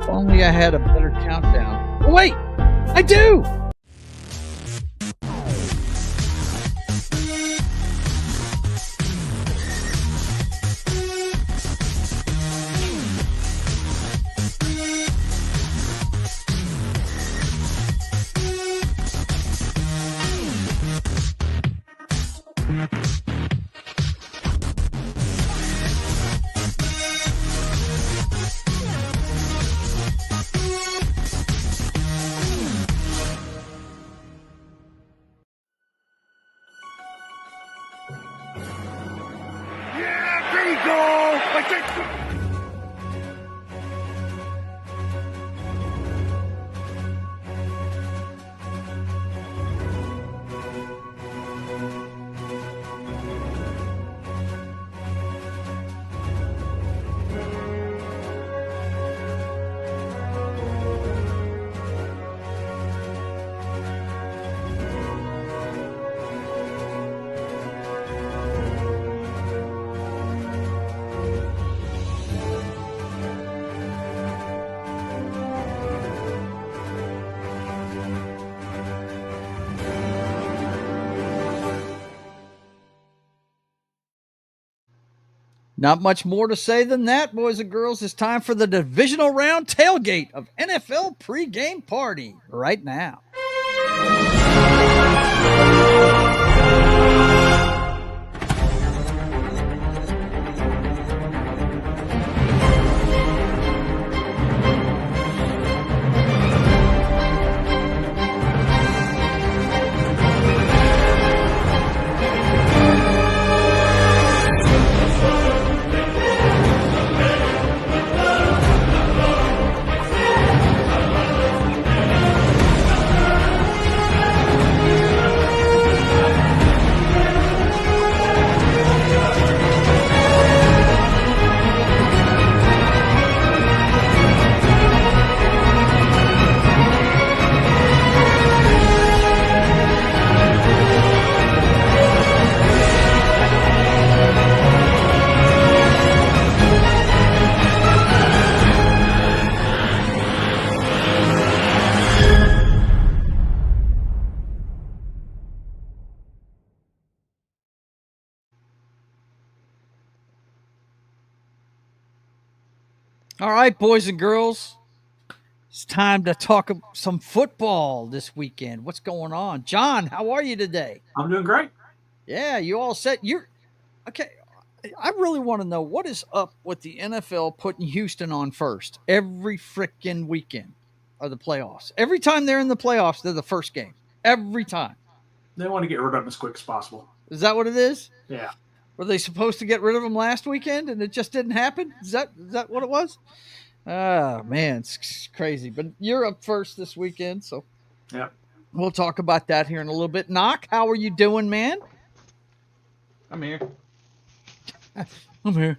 Only I had a better countdown. Oh, wait, I do. Not much more to say than that, boys and girls. It's time for the Divisional Round Tailgate of NFL Pregame Party right now. All right, boys and girls, it's time to talk some football this weekend. What's going on? John, how are you today? I'm doing great. Yeah, you all set? You're okay. I really want to know what is up with the NFL putting Houston on first every freaking weekend of the playoffs. Every time they're in the playoffs, they're the first game. Every time. They want to get rid of them as quick as possible. Is that what it is? Yeah. Were they supposed to get rid of them last weekend and it just didn't happen? Is that what it was? Oh, man, it's crazy. But you're up first this weekend, so yeah, we'll talk about that here in a little bit. Knock, how are you doing, man? I'm here. I'm here.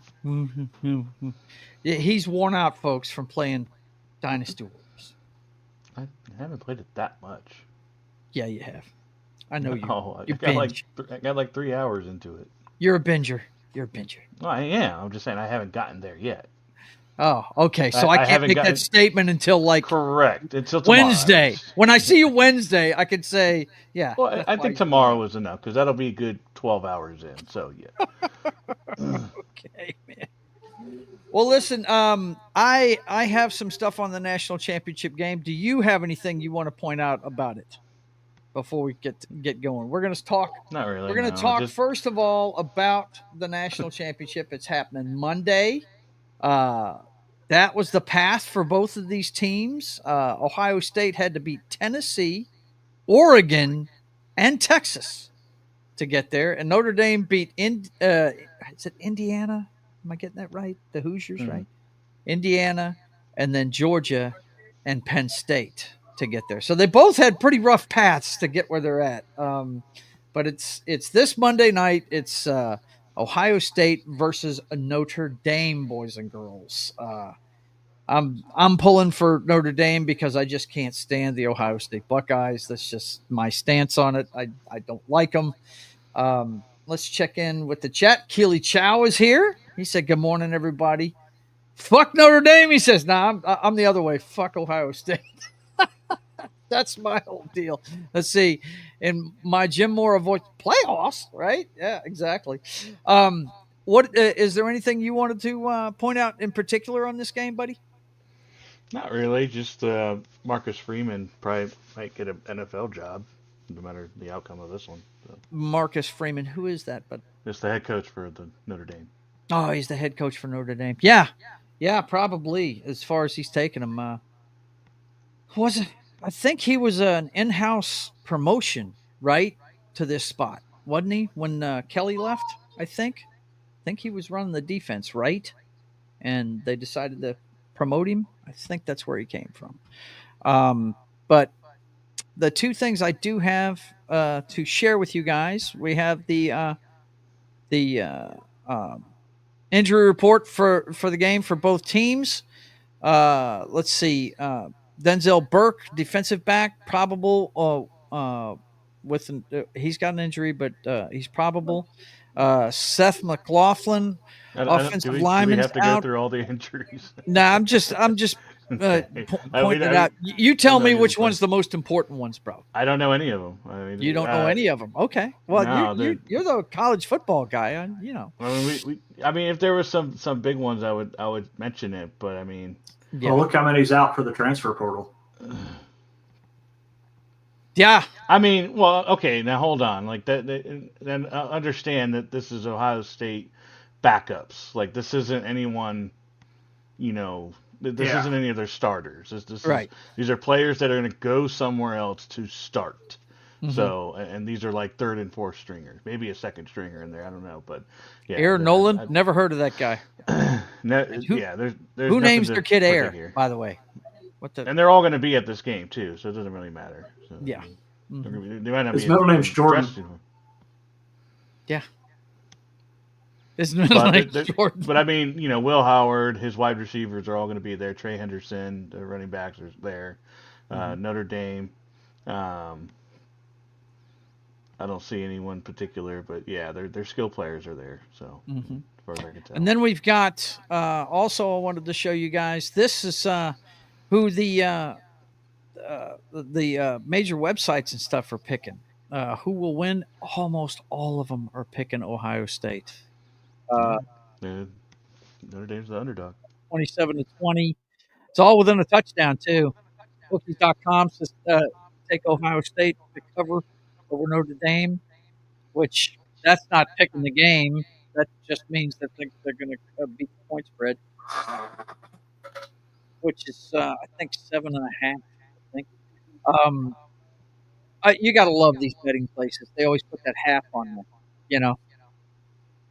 Yeah, he's worn out, folks, from playing Dynasty Wars. I haven't played it that much. Yeah, you have. I know you. Oh, You I got like 3 hours into it. You're a binger. Well, I am. I'm just saying I haven't gotten there yet. Oh, okay. So I can't make that statement until correct. Until tomorrow. Wednesday. When I see you Wednesday, I could say, yeah. Well, I think tomorrow is enough because that'll be a good 12 hours in. So yeah. Okay, man. Well, listen. I have some stuff on the national championship game. Do you have anything you want to point out about it before we get going? We're going to talk. Not really. We're going to talk first of all about the national championship. It's happening Monday. That was the path for both of these teams. Ohio State had to beat Tennessee, Oregon, and Texas to get there. And Notre Dame beat is it Indiana? Am I getting that right? The Hoosiers, right? Indiana, and then Georgia and Penn State to get there. So they both had pretty rough paths to get where they're at. But it's this Monday night. It's Ohio State versus Notre Dame, boys and girls. I'm pulling for Notre Dame because I just can't stand the Ohio State Buckeyes. That's just my stance on it. I don't like them. Let's check in with the chat. Keely Chow is here. He said, good morning, everybody. Fuck Notre Dame, he says. Nah, I'm the other way. Fuck Ohio State. That's my whole deal. Let's see. In my Jim Mora voice, playoffs, right? Yeah, exactly. What is there anything you wanted to point out in particular on this game, buddy? Not really. Just Marcus Freeman probably might get an NFL job, no matter the outcome of this one. So, Marcus Freeman, who is that? But just the head coach for the Notre Dame. oh, he's the head coach for Notre Dame. Yeah, probably. As far as he's taken him, was it? I think he was an in-house promotion, right, to this spot, wasn't he? When Kelly left, I think he was running the defense, right? And they decided to promote him. I think that's where he came from. But the two things I do have to share with you guys, we have the injury report for the game for both teams. Let's see. Denzel Burke, defensive back, probable. He's got an injury, but he's probable. Seth McLaughlin, offensive lineman, do we have to out. go through all the injuries? Nah, I'm just Okay. pointing it out. You tell me which one's the most important ones, bro. I don't know any of them. I mean, You don't know any of them. Okay. Well, no, you're the college football guy, you know. I mean, if there was some big ones, I would mention it. But I mean, Yeah. Well, look how many's out for the transfer portal. Yeah. I mean, well, okay, now hold on. Like that, then understand that this is Ohio State backups. Like this isn't anyone, you know, this isn't any of their starters. Right. These are players that are going to go somewhere else to start. Mhm. So, and these are like third and fourth stringers, maybe a second stringer in there. I don't know, but yeah. Aaron Nolan, never heard of that guy. There's who names their kid put Air, here. by the way? And they're all going to be at this game too, so it doesn't really matter. So, Yeah. They might not His be middle name's Jordan. Yeah. His middle name's Jordan. But I mean, you know, Will Howard, his wide receivers are all going to be there. Trey Henderson, the running backs are there. Notre Dame. I don't see anyone particular, but yeah, their skill players are there. So as far as I can tell. And then we've got also I wanted to show you guys. This is who the major websites and stuff are picking. Who will win? Almost all of them are picking Ohio State. Notre Dame's the underdog. 27-20. It's all within a touchdown too. Bookies.com says take Ohio State to cover over Notre Dame, which that's not picking the game. That just means that they're going to beat the point spread, which is I think 7.5. I think. You got to love these betting places. They always put that half on them. You know,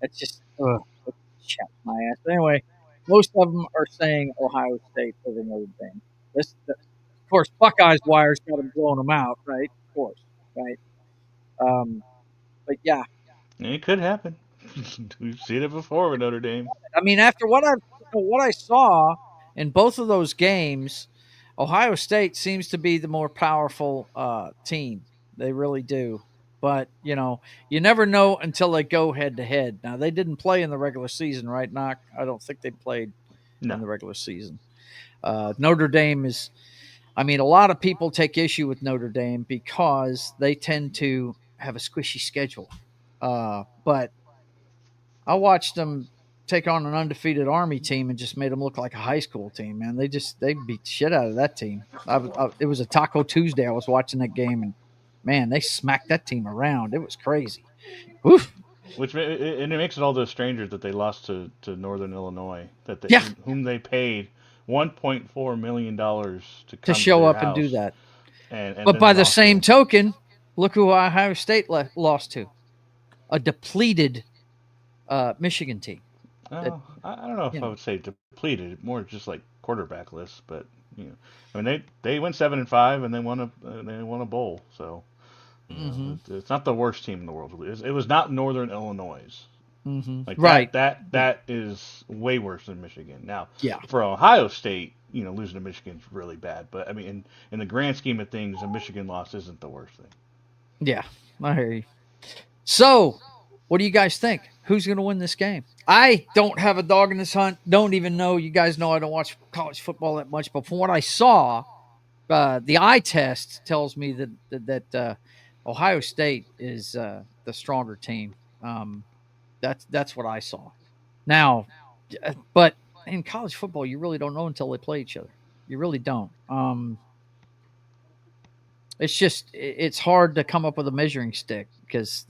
it's just chaps my ass. But anyway, most of them are saying Ohio State over Notre Dame. Of course, Buckeyes wires got them blowing them out, right? Of course, right? But yeah, It could happen. We've seen it before with Notre Dame. I mean, after what I saw in both of those games, Ohio State seems to be the more powerful team. They really do. But, you know, you never know until they go head to head. Now, they didn't play in the regular season, right, Knock? I don't think they played in the regular season. Notre Dame is, I mean, a lot of people take issue with Notre Dame because they tend to have a squishy schedule. But I watched them take on an undefeated Army team and just made them look like a high school team, man. They beat the shit out of that team. It was a Taco Tuesday. I was watching that game, and, man, they smacked that team around. It was crazy. Oof. It makes it all the stranger that they lost to Northern Illinois, whom they paid $1.4 million to show up and do that. But by the same token, look who Ohio State lost to. A depleted Michigan team. I don't know if I would say depleted, more just like quarterbackless. But you know, I mean they went 7-5 and they won a bowl. So it's not the worst team in the world. It was not Northern Illinois. Like right. That is way worse than Michigan. Now, yeah. For Ohio State, you know, losing to Michigan is really bad. But I mean, in the grand scheme of things, a Michigan loss isn't the worst thing. Yeah, I hear you. So, what do you guys think? Who's going to win this game? I don't have a dog in this hunt. Don't even know. You guys know I don't watch college football that much, but from what I saw, the eye test tells me that Ohio State is the stronger team. That's what I saw. Now, but in college football, you really don't know until they play each other. You really don't. It's hard to come up with a measuring stick because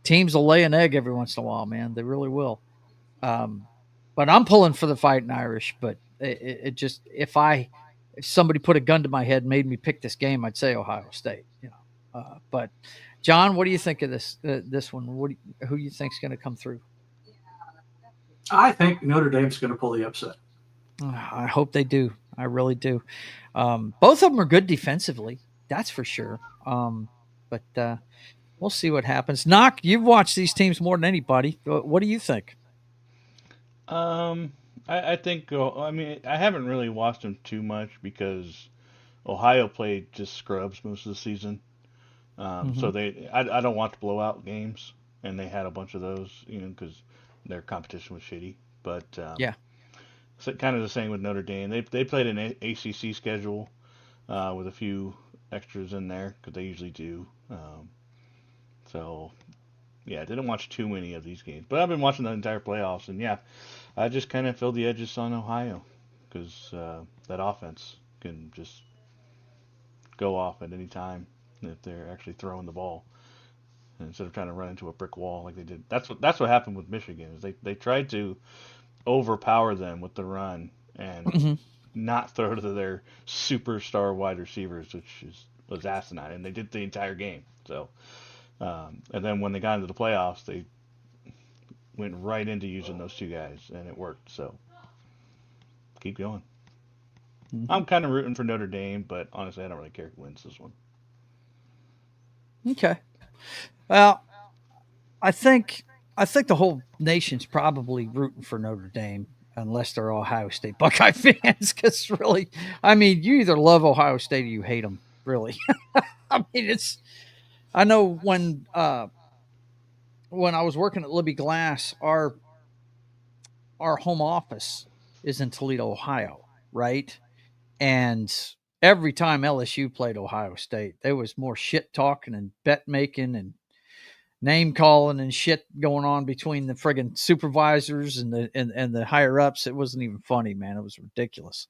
teams will lay an egg every once in a while, man. They really will. But I'm pulling for the Fighting Irish. But it just if somebody put a gun to my head and made me pick this game, I'd say Ohio State. But John, what do you think of this one? Who do you think's going to come through? I think Notre Dame's going to pull the upset. I hope they do. I really do. Both of them are good defensively, that's for sure. But we'll see what happens. Knock, you've watched these teams more than anybody. What do you think? I think. I mean, I haven't really watched them too much because Ohio played just scrubs most of the season. So I don't watch blowout games, and they had a bunch of those, because their competition was shitty. But yeah, so kind of the same with Notre Dame. They played an ACC schedule with a few extras in there because they usually do. So yeah, I didn't watch too many of these games, but I've been watching the entire playoffs, and yeah, I just kind of filled the edges on Ohio because that offense can just go off at any time if they're actually throwing the ball instead of trying to run into a brick wall like they did. That's what happened with Michigan is they tried to overpower them with the run and not throw to their superstar wide receivers, which was asinine, and they did the entire game. So, and then when they got into the playoffs, they went right into using those two guys, and it worked. So, keep going. I'm kind of rooting for Notre Dame, but honestly, I don't really care who wins this one. Okay. Well, I think the whole nation's probably rooting for Notre Dame, unless they're Ohio State Buckeye fans. Because really, I mean, you either love Ohio State or you hate them. Really, I mean, I know when I was working at Libby Glass, our home office is in Toledo, Ohio, right? And every time LSU played Ohio State, there was more shit talking and bet making and name calling and shit going on between the friggin' supervisors and the higher ups. It wasn't even funny, man. It was ridiculous.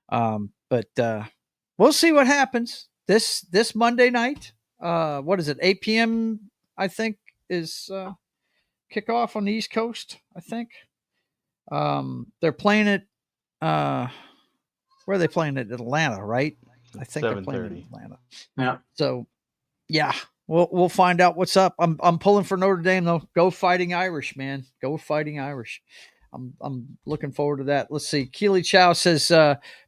But we'll see what happens this Monday night. What is it? 8 p.m. I think is kickoff on the East Coast. I think they're playing it. Where are they playing it? Atlanta, right? I think they're playing it in Atlanta. Yeah. So, yeah, we'll find out what's up. I'm pulling for Notre Dame though. Go Fighting Irish, man. Go Fighting Irish. I'm looking forward to that. Let's see. Keely Chow says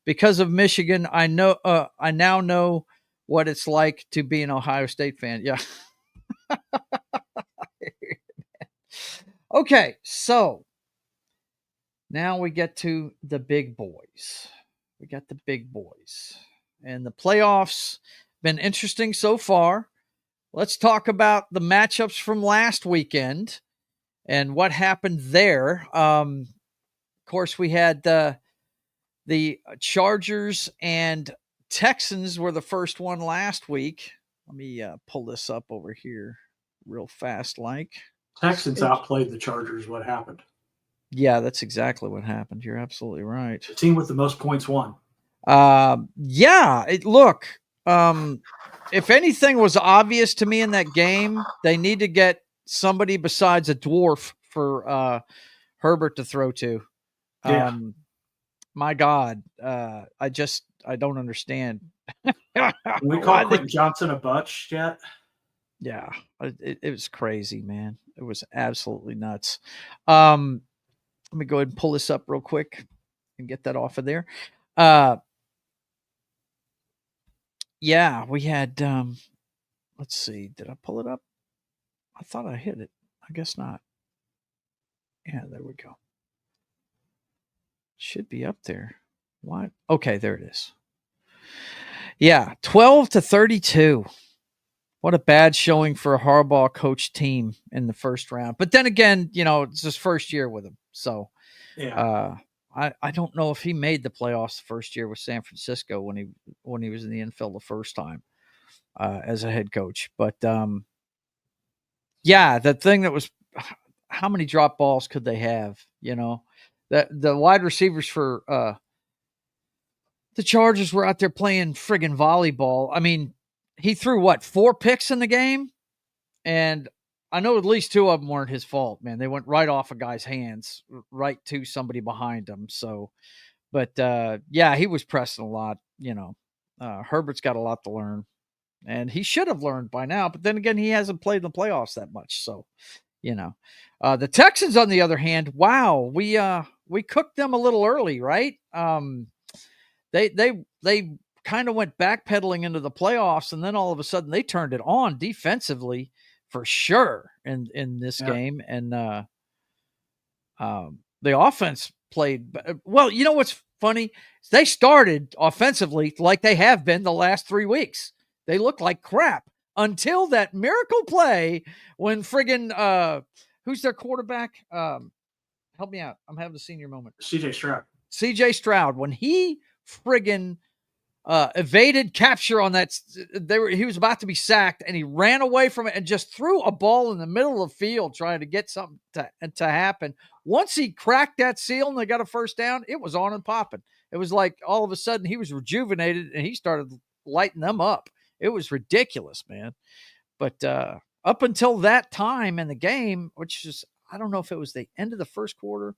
because of Michigan, I now know what it's like to be an Ohio State fan. Yeah. Okay, so now we get to the big boys. We got the big boys. And the playoffs been interesting so far. Let's talk about the matchups from last weekend and what happened there. Of course, we had the Chargers and Texans were the first one last week. Let me pull this up over here real fast like. Texans outplayed the Chargers. What happened? Yeah, that's exactly what happened. You're absolutely right. The team with the most points won. Yeah. Look, if anything was obvious to me in that game, they need to get somebody besides a dwarf for Herbert to throw to. Yeah. My God, I don't understand. We call Quentin Johnson a butch yet? Yeah, it was crazy, man. It was absolutely nuts. Let me go ahead and pull this up real quick and get that off of there. Yeah, we had, let's see, did I pull it up? I thought I hit it. I guess not. Yeah, there we go. Should be up there. What? Okay, there it is. Yeah, 12-32. What a bad showing for a Harbaugh coach team in the first round. But then again, it's his first year with him. So Yeah. I don't know if he made the playoffs the first year with San Francisco when he was in the NFL the first time as a head coach. But yeah, the thing that was, how many drop balls could they have? The wide receivers for the Chargers were out there playing friggin' volleyball. I mean, he threw 4 picks in the game, and I know at least 2 of them weren't his fault, man. They went right off a guy's hands, right to somebody behind him. So, but yeah, he was pressing a lot. Herbert's got a lot to learn, and he should have learned by now. But then again, he hasn't played in the playoffs that much. So, the Texans, on the other hand, wow, we cooked them a little early, right? They kind of went backpedaling into the playoffs, and then all of a sudden they turned it on defensively for sure in this game. And the offense played well. You know what's funny? They started offensively like they have been the last 3 weeks. They looked like crap until that miracle play when friggin' who's their quarterback? Help me out. I'm having a senior moment. CJ Stroud. When he friggin' evaded capture on that, he was about to be sacked, and he ran away from it and just threw a ball in the middle of the field trying to get something to happen. Once he cracked that seal and they got a first down, it was on and popping. It was like all of a sudden he was rejuvenated and he started lighting them up. It was ridiculous, man. But up until that time in the game, which is, I don't know if it was the end of the first quarter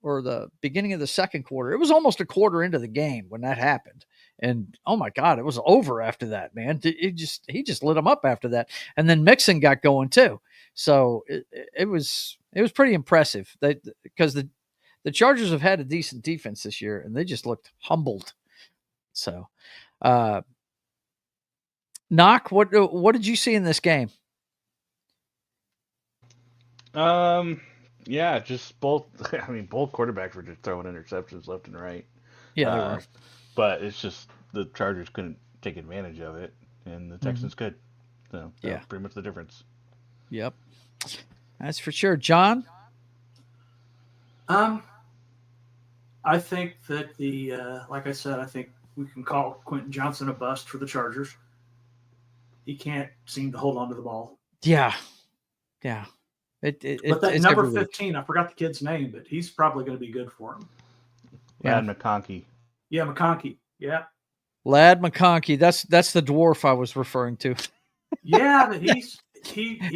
or the beginning of the second quarter, it was almost a quarter into the game when that happened. And oh my God, it was over after that, man. He just lit them up after that. And then Mixon got going too. So it was pretty impressive because the Chargers have had a decent defense this year, and they just looked humbled. So, Knock, what did you see in this game? Yeah, just both. I mean, both quarterbacks were just throwing interceptions left and right. Yeah, they were. But it's just the Chargers couldn't take advantage of it, and the Texans could. So that's pretty much the difference. Yep, that's for sure. John? I think that like I said, I think we can call Quentin Johnson a bust for the Chargers. He can't seem to hold on to the ball. Yeah. But that number 15, I forgot the kid's name, but he's probably going to be good for him. Lad McConkey. Yeah, McConkey. Yeah. Lad McConkey. That's the dwarf I was referring to. Yeah, but he's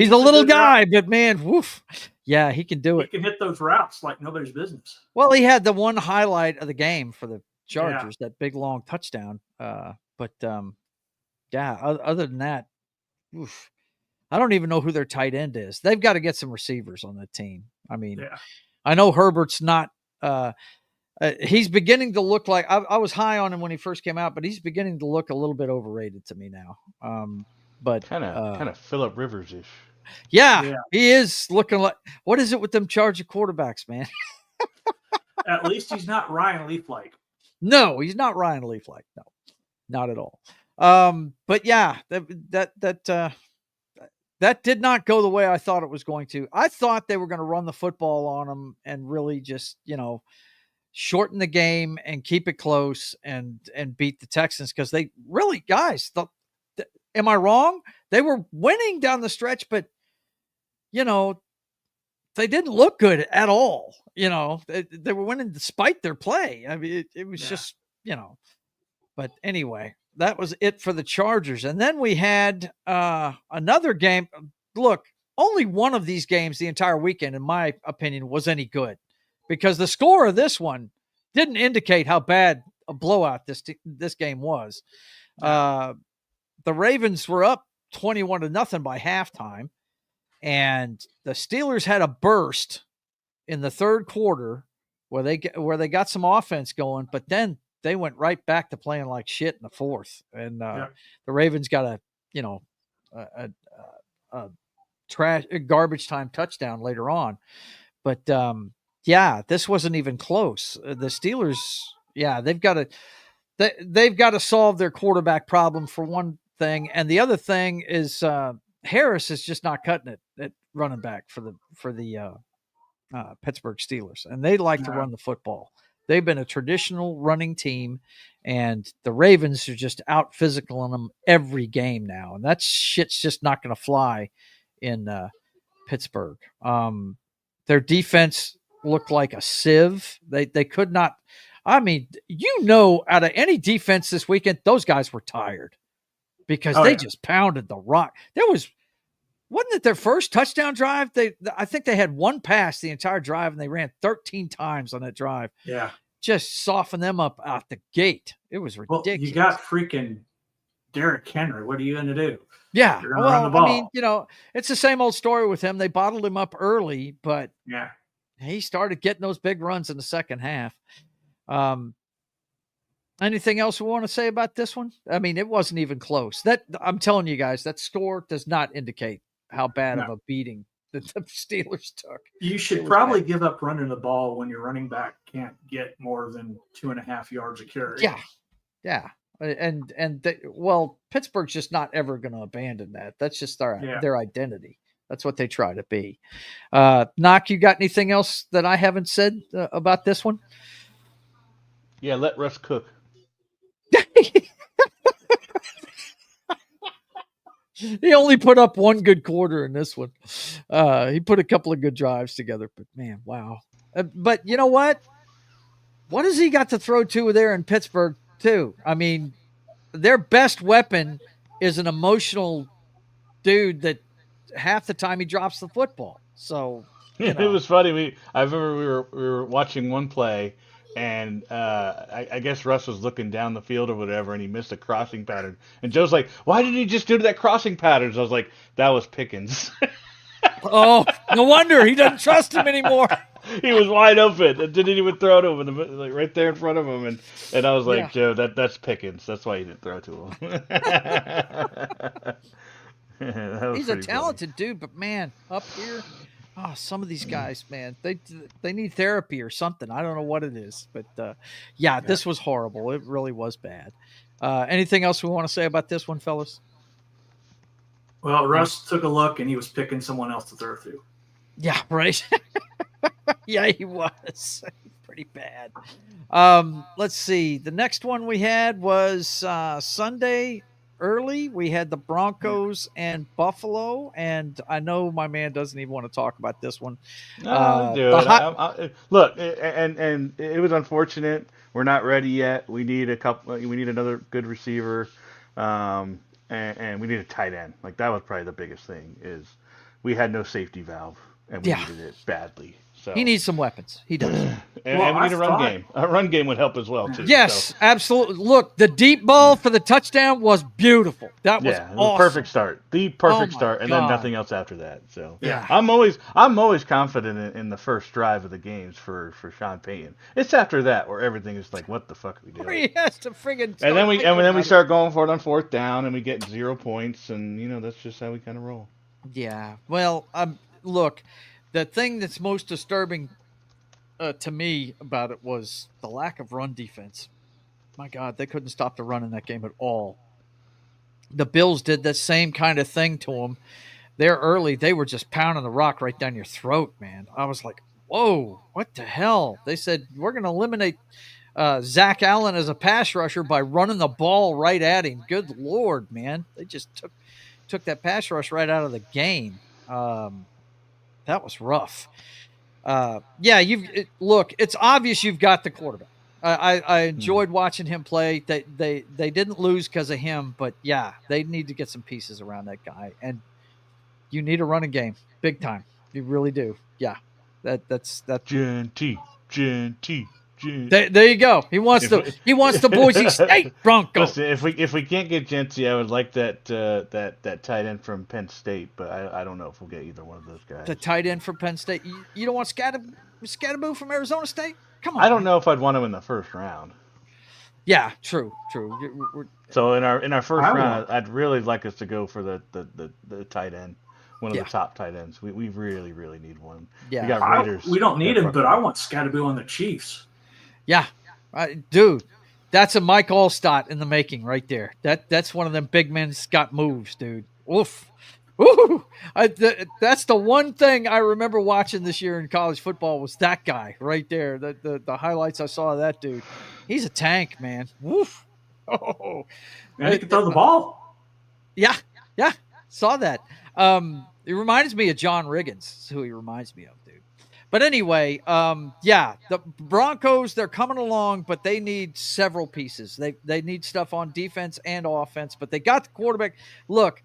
a little guy, but man, woof. Yeah, he can do it. He can hit those routes like nobody's business. Well, he had the one highlight of the game for the Chargers, that big long touchdown. But other than that, oof. I don't even know who their tight end is. They've got to get some receivers on that team. I mean, I know Herbert's not he's beginning to look like I was high on him when he first came out, but he's beginning to look a little bit overrated to me now. But kind of Phillip Rivers-ish. Yeah, he is looking like. What is it with them Charger quarterbacks, man? At least he's not Ryan Leaf-like. No, he's not Ryan Leaf-like. No, not at all. But yeah, that did not go the way I thought it was going to. I thought they were going to run the football on them and really just, shorten the game and keep it close and beat the Texans, because they really, guys, am I wrong? They were winning down the stretch, but, they didn't look good at all. They were winning despite their play. I mean, it was just, but anyway. That was it for the Chargers. And then we had another game. Look, only one of these games the entire weekend, in my opinion, was any good, because the score of this one didn't indicate how bad a blowout this game was. The Ravens were up 21-0 by halftime, and the Steelers had a burst in the third quarter where they got some offense going, but then they went right back to playing like shit in the fourth. And the Ravens got a garbage time touchdown later on. But this wasn't even close. The Steelers, they've got to solve their quarterback problem for thing. And the other thing is Harris is just not cutting it at running back for the Pittsburgh Steelers, and they like to run the football. They've been a traditional running team, and the Ravens are just out physicaling them every game now, and that shit's just not going to fly in Pittsburgh. Their defense looked like a sieve. They could not. I mean, out of any defense this weekend, those guys were tired because they just pounded the rock. Wasn't it their first touchdown drive? I think they had one pass the entire drive, and they ran 13 times on that drive. Yeah. Just soften them up out the gate. It was ridiculous. Well, you got freaking Derrick Henry. What are you going to do? Yeah. You're going to run the ball. I mean, it's the same old story with him. They bottled him up early, but he started getting those big runs in the second half. Anything else we want to say about this one? I mean, it wasn't even close. I'm telling you guys, that score does not indicate how bad of a beating that the Steelers took. You should probably give up running the ball when your running back can't get more than 2.5 yards a carry. Yeah. And Pittsburgh's just not ever going to abandon that. That's just their identity. That's what they try to be. Knock, you got anything else that I haven't said about this one? Yeah, let Russ cook. He only put up one good quarter in this one. He put a couple of good drives together, but man, wow. But you know what? What has he got to throw to there in Pittsburgh too? I mean, their best weapon is an emotional dude that half the time he drops the football. So it was funny. I remember we were watching one play, and I guess Russ was looking down the field or whatever, and he missed a crossing pattern. And Joe's like, "Why didn't he just do that crossing pattern?" So I was like, "That was Pickens." Oh, no wonder he doesn't trust him anymore. He was wide open and didn't even throw to him, like right there in front of him. And I was like, Joe, that's Pickens. That's why he didn't throw to him. He's a talented dude, but man, up here, some of these guys, man, they need therapy or something. I don't know what it is, but this was horrible. It really was bad. Anything else we want to say about this one, fellas? Well, Russ took a look and he was picking someone else to throw to. Yeah, right. Yeah, he was pretty bad. Let's see. The next one we had was Sunday early. We had the Broncos and Buffalo, and I know my man doesn't even want to talk about this one. Dude, look, and it was unfortunate. We're not ready yet. We need another good receiver, and we need a tight end. Like that was probably the biggest thing is we had no safety valve, and we needed it badly. So he needs some weapons. He does. and we need a run game. A run game would help as well, too. Yes, absolutely. Look, the deep ball for the touchdown was beautiful. That was awesome. The perfect start. The perfect start, and then nothing else after that. So yeah. I'm always confident in the first drive of the games for Sean Payton. It's after that where everything is like, what the fuck are we doing? He has to friggin' and then we start going for it on fourth down, and we get 0 points, and that's just how we kind of roll. Yeah. Well, look. The thing that's most disturbing to me about it was the lack of run defense. My God, they couldn't stop the run in that game at all. The Bills did the same kind of thing to them. They're early. They were just pounding the rock right down your throat, man. I was like, whoa, what the hell? They said, we're going to eliminate Zach Allen as a pass rusher by running the ball right at him. Good Lord, man. They just took that pass rush right out of the game. That was rough. Look, it's obvious you've got the quarterback. I enjoyed watching him play. They didn't lose because of him, but they need to get some pieces around that guy. And you need a running game, big time. You really do. Yeah, that's Genty. There you go. He wants the Boise State Broncos. Listen, if we can't get Genty, I would like that tight end from Penn State, but I don't know if we'll get either one of those guys. The tight end from Penn State. You don't want Scatterboo from Arizona State? Come on. I don't know if I'd want him in the first round. Yeah, true. So in our first round, I'd really like us to go for the tight end. One of the top tight ends. We really, really need one. Yeah. We got Raiders. We don't need him, but I want Scatterboo on the Chiefs. Yeah. Dude, That's a Mike Allstott in the making right there. That's one of them big men's got moves, dude. Oof. Ooh, that's the one thing I remember watching this year in college football was that guy right there. The highlights I saw of that dude. He's a tank, man. Woof. Oh, man, he can throw the ball. Yeah, saw that. It reminds me of John Riggins. That's who he reminds me of, dude. But anyway, the Broncos, they're coming along, but they need several pieces. They need stuff on defense and offense, but they got the quarterback. Look,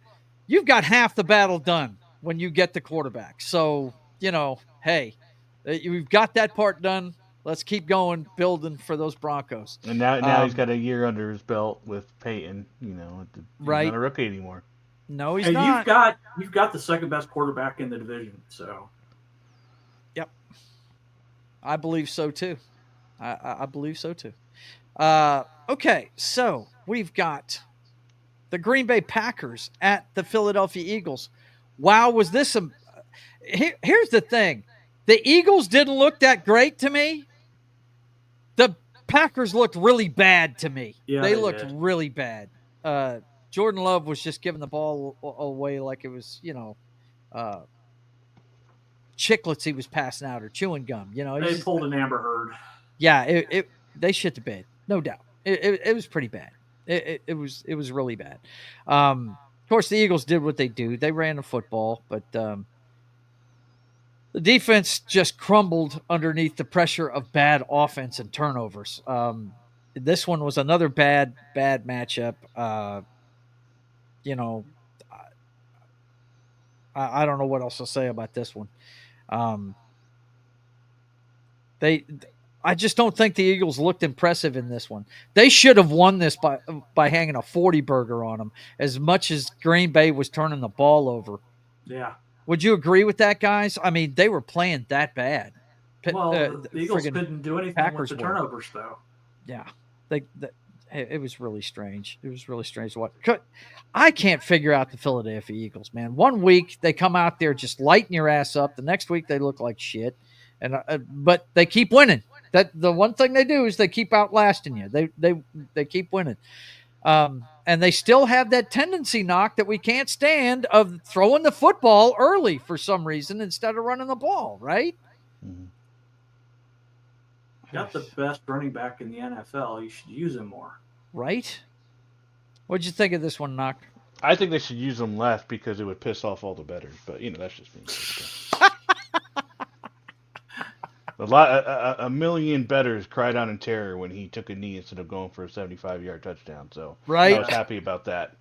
you've got half the battle done when you get the quarterback. So, hey, we've got that part done. Let's keep going, building for those Broncos. And now he's got a year under his belt with Peyton. He's right. not a rookie anymore. No, he's not. You've got the second best quarterback in the division. So, yep, I believe so too. I believe so too. Okay, so we've got the Green Bay Packers at the Philadelphia Eagles. Wow, was this some? Here's the thing: the Eagles didn't look that great to me. The Packers looked really bad to me. Yeah, they looked really bad. Jordan Love was just giving the ball away like it was, chiclets he was passing out or chewing gum. They pulled an Amber Heard. Yeah, they shit the bed, no doubt. It was pretty bad. It was really bad. Of course, the Eagles did what they do. They ran the football, but the defense just crumbled underneath the pressure of bad offense and turnovers. This one was another bad matchup. I don't know what else to say about this one. I just don't think the Eagles looked impressive in this one. They should have won this by hanging a 40 burger on them, as much as Green Bay was turning the ball over. Yeah. Would you agree with that, guys? I mean, they were playing that bad. Well, the Eagles couldn't do anything Packers with the turnovers, though. Yeah. It was really strange. It was really strange to watch. I can't figure out the Philadelphia Eagles, man. One week they come out there just lighting your ass up. The next week they look like shit, but they keep winning. That the one thing they do is they keep outlasting you. They keep winning, and they still have that tendency knock that we can't stand of throwing the football early for some reason instead of running the ball. Right? Mm-hmm. Got the best running back in the NFL. You should use him more. Right? What'd you think of this one, Knock? I think they should use him less because it would piss off all the bettors. But that's just me. A million bettors cried out in terror when he took a knee instead of going for a 75-yard touchdown. So right. I was happy about that.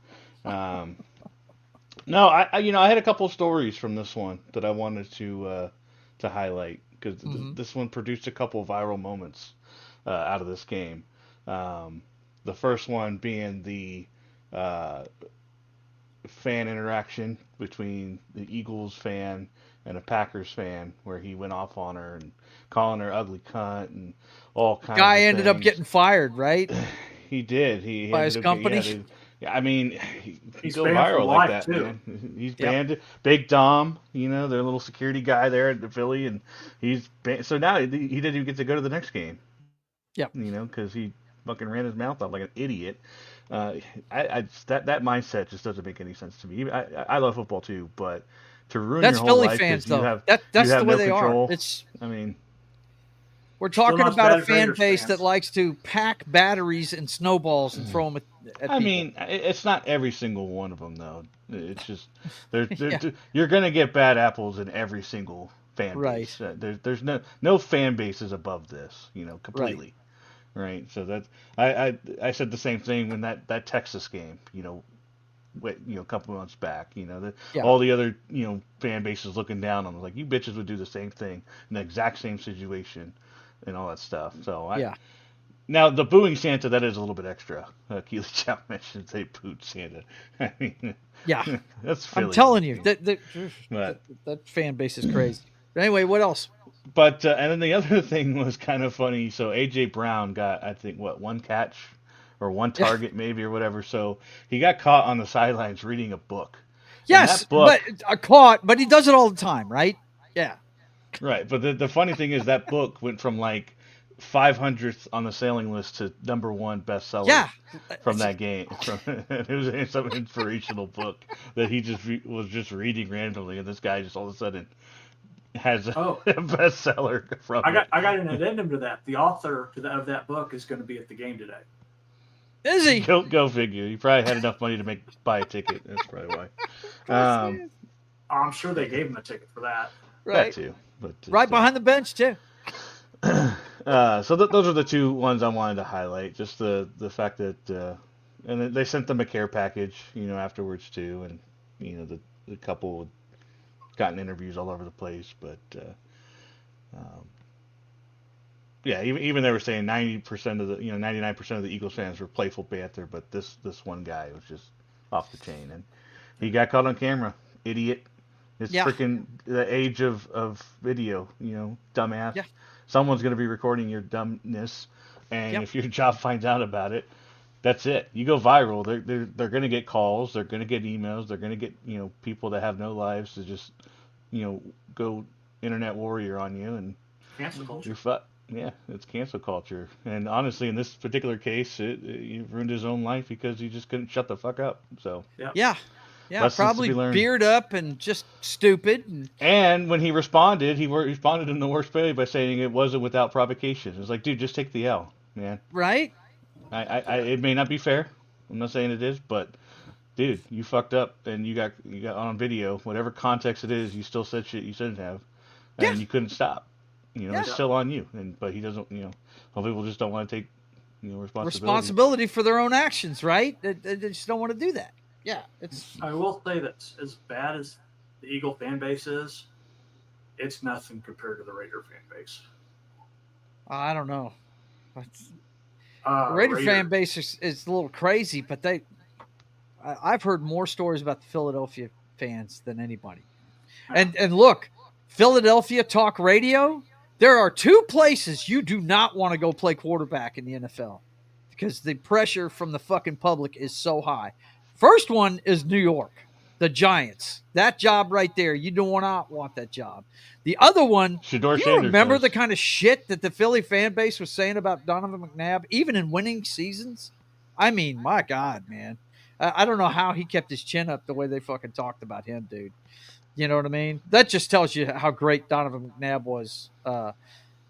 No, I had a couple of stories from this one that I wanted to highlight. Because this one produced a couple of viral moments out of this game. The first one being the fan interaction between the Eagles fan and a Packers fan, where he went off on her and calling her ugly cunt and all kinds of things. Guy ended up getting fired, right? He did. He by his company. I mean, he's go banned viral like that, too. man. He's banned. Yep. Big Dom, their little security guy there at the Philly, and he's banned. So now he didn't even get to go to the next game. Yep. Because he fucking ran his mouth off like an idiot. That mindset just doesn't make any sense to me. I love football too, but to ruin that's your whole Philly life fans though. That's the way no they control. are. We're talking about a fan base that likes to pack batteries and snowballs and throw them at people. It's not every single one of them, though. It's just you're going to get bad apples in every single fan base. There's no fan base is above this, completely. Right. So that's I said the same thing when that Texas game, a couple months back. All the other fan bases looking down on them, like, you bitches would do the same thing in the exact same situation. And all that stuff. So now the booing Santa, that is a little bit extra. Keely Chow mentioned they booed Santa. I mean, that's Philly. I'm telling you that fan base is crazy. But anyway, what else? But and then the other thing was kind of funny. So AJ Brown got, I think, one catch or one target maybe or whatever. So he got caught on the sidelines reading a book. Yes, but he does it all the time, right? Yeah. Right, but the funny thing is that book went from like 500th on the sailing list to #1 bestseller from that game. It was some inspirational book that he was just reading randomly, and this guy just all of a sudden has a bestseller from I got an addendum to that. The author of that book is going to be at the game today. Is he? Go figure. He probably had enough money to buy a ticket. That's probably why. I'm sure they gave him a ticket for that. Right. That too. But right behind the bench too. So those are the two ones I wanted to highlight. Just the fact that, and they sent them a care package, afterwards too, and the couple had gotten interviews all over the place, but yeah, even they were saying 90% of the 99% of the Eagles fans were playful banter, but this one guy was just off the chain, and he got caught on camera, idiot. It's freaking the age of video, dumbass. Yeah. Someone's going to be recording your dumbness, and if your job finds out about it, that's it. You go viral. They're going to get calls. They're going to get emails. They're going to get people that have no lives to just go internet warrior on you, and cancel culture. You're fucked. Yeah, it's cancel culture. And honestly, in this particular case, he ruined his own life because he just couldn't shut the fuck up. So yeah, probably beard up and just stupid. And when he responded in the worst way by saying it wasn't without provocation. It's like, dude, just take the L, man. Right? It may not be fair. I'm not saying it is, but dude, you fucked up and you got on video, whatever context it is, you still said shit you shouldn't have, and you couldn't stop. It's still on you, but he doesn't. Some people just don't want to take, responsibility for their own actions, right? They just don't want to do that. Yeah, I will say that as bad as the Eagle fan base is, it's nothing compared to the Raider fan base. I don't know. The Raider fan base is a little crazy, but I've heard more stories about the Philadelphia fans than anybody. And look, Philadelphia talk radio. There are two places you do not want to go play quarterback in the NFL because the pressure from the fucking public is so high. First one is New York, the Giants. That job right there, you do not want that job. The other one, do you remember the kind of shit that the Philly fan base was saying about Donovan McNabb, even in winning seasons? I mean, my God, man. I don't know how he kept his chin up the way they fucking talked about him, dude. You know what I mean? That just tells you how great Donovan McNabb was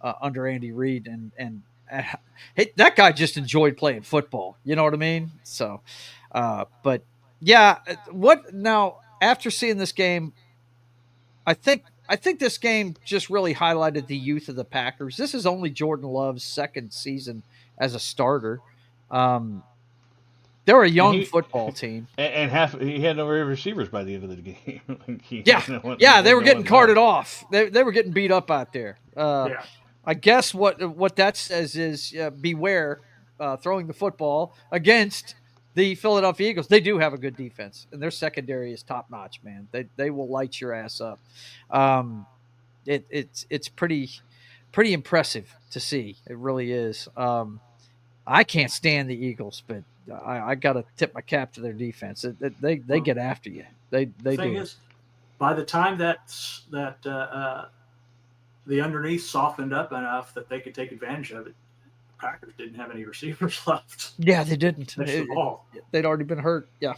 under Andy Reid, and that guy just enjoyed playing football. You know what I mean? So, but yeah, what now? After seeing this game, I think this game just really highlighted the youth of the Packers. This is only Jordan Love's second season as a starter. They're a young football team, and he had no receivers by the end of the game. They were getting carted off. They were getting beat up out there. I guess what that says is beware throwing the football against the Philadelphia Eagles. They do have a good defense, and their secondary is top notch, man. They will light your ass up. It's pretty impressive to see. It really is. I can't stand the Eagles, but I got to tip my cap to their defense. They get after you. They do. Is, by the time that the underneath softened up enough that they could take advantage of it, the Packers didn't have any receivers left. Yeah, they didn't. They'd already been hurt. Yeah,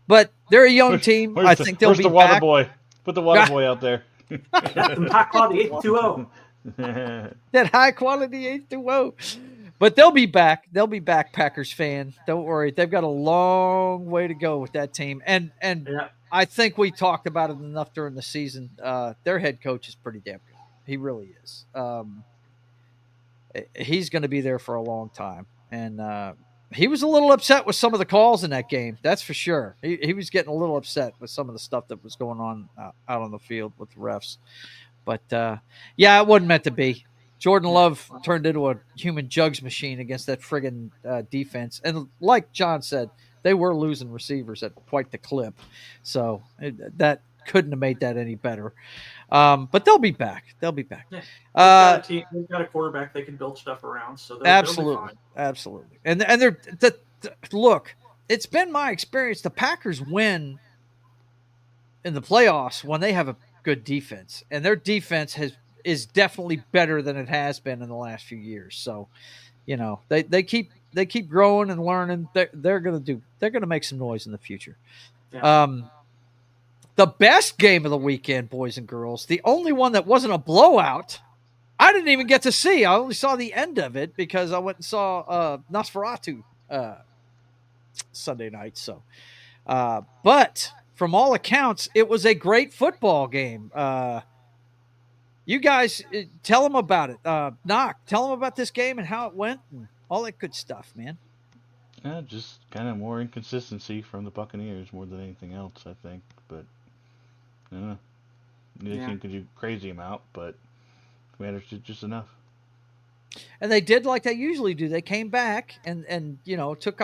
but they're a young team. I think they'll be the water boy? Put the water boy out there. That high quality 820. That high quality 820. But they'll be back. They'll be back, Packers fan. Don't worry. They've got a long way to go with that team. And I think we talked about it enough during the season. Their head coach is pretty damn good. He really is. He's going to be there for a long time. And he was a little upset with some of the calls in that game. That's for sure. He was getting a little upset with some of the stuff that was going on out on the field with the refs. But, it wasn't meant to be. Jordan Love turned into a human jugs machine against that friggin' defense. And like John said, they were losing receivers at quite the clip. So that couldn't have made that any better. But they'll be back. They'll be back. Yeah. They've got a quarterback they can build stuff around. So they'll be fine. Absolutely. And they're look, it's been my experience. The Packers win in the playoffs when they have a good defense. And their defense is definitely better than it has been in the last few years. So, they keep growing and learning. They're gonna make some noise in the future. Yeah. The best game of the weekend, boys and girls, the only one that wasn't a blowout, I didn't even get to see. I only saw the end of it because I went and saw Nosferatu Sunday night. So, but from all accounts, it was a great football game. You guys tell them about it. Knock, tell them about this game and how it went and all that good stuff, man. Yeah, just kind of more inconsistency from the Buccaneers more than anything else, I think. But yeah, neither team could do crazy amount, but Commanders did just enough. And they did like they usually do. They came back and took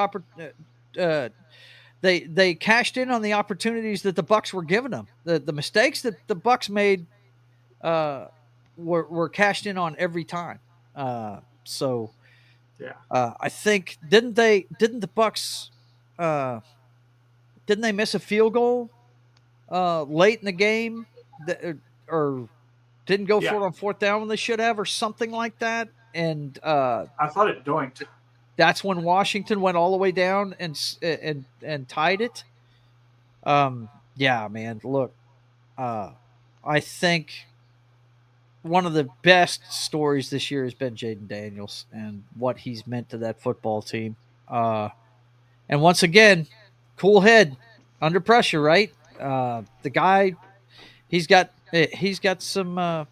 they cashed in on the opportunities that the Bucs were giving them. The mistakes that the Bucs made were cashed in on every time. So I think didn't the Bucs didn't they miss a field goal late in the game or didn't go for it on fourth down when they should have or something like that? And I thought it doinked. That's when Washington went all the way down and tied it. Yeah, man. Look, I think one of the best stories this year has been Jaden Daniels and what he's meant to that football team. And once again, cool head under pressure, right? The guy, he's got some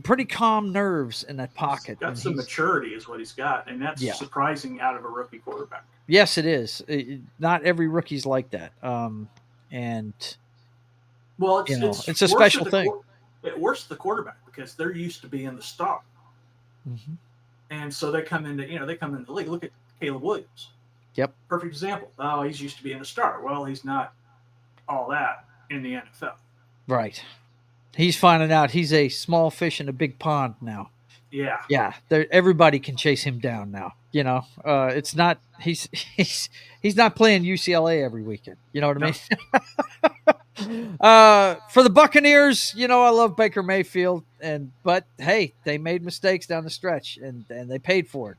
pretty calm nerves in that pocket. He's got some maturity is what he's got, and that's surprising out of a rookie quarterback. Yes, it is. Not every rookie's like that. And well, it's a special thing. It works the quarterback because they're used to being the star, and so they come into the league. Look at Caleb Williams. Yep, perfect example. Oh, he's used to being a star. Well, he's not all that in the NFL. Right. He's finding out he's a small fish in a big pond now. Yeah. Yeah. Everybody can chase him down now. It's not he's not playing UCLA every weekend. You know what I mean? For the Buccaneers, I love Baker Mayfield, but hey, they made mistakes down the stretch and they paid for it.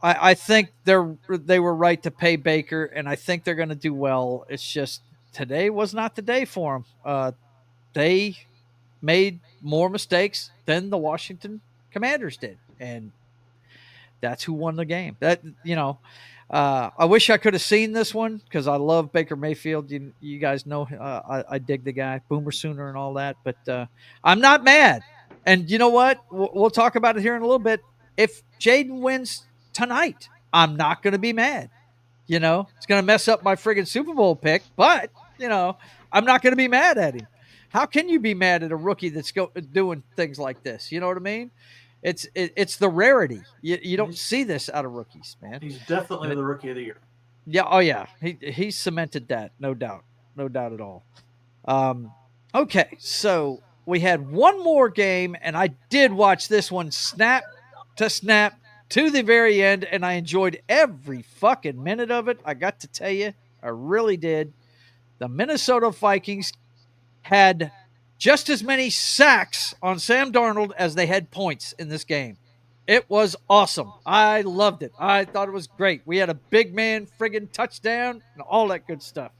I think they were right to pay Baker, and I think they're going to do well. It's just today was not the day for them. They made more mistakes than the Washington Commanders did, and that's who won the game. I wish I could have seen this one because I love Baker Mayfield. You guys know I dig the guy, Boomer Sooner and all that, but I'm not mad. And you know what? We'll talk about it here in a little bit. If Jaden wins tonight, I'm not going to be mad. It's going to mess up my friggin' Super Bowl pick, but, I'm not going to be mad at him. How can you be mad at a rookie that's doing things like this? You know what I mean? It's the rarity. You don't see this out of rookies, man. He's definitely the rookie of the year. Yeah. Oh, yeah. He cemented that. No doubt. No doubt at all. Okay. So we had one more game, and I did watch this one snap to snap to the very end, and I enjoyed every fucking minute of it. I got to tell you, I really did. The Minnesota Vikings had just as many sacks on Sam Darnold as they had points in this game. It was awesome. I loved it. I thought it was great. We had a big man friggin' touchdown and all that good stuff.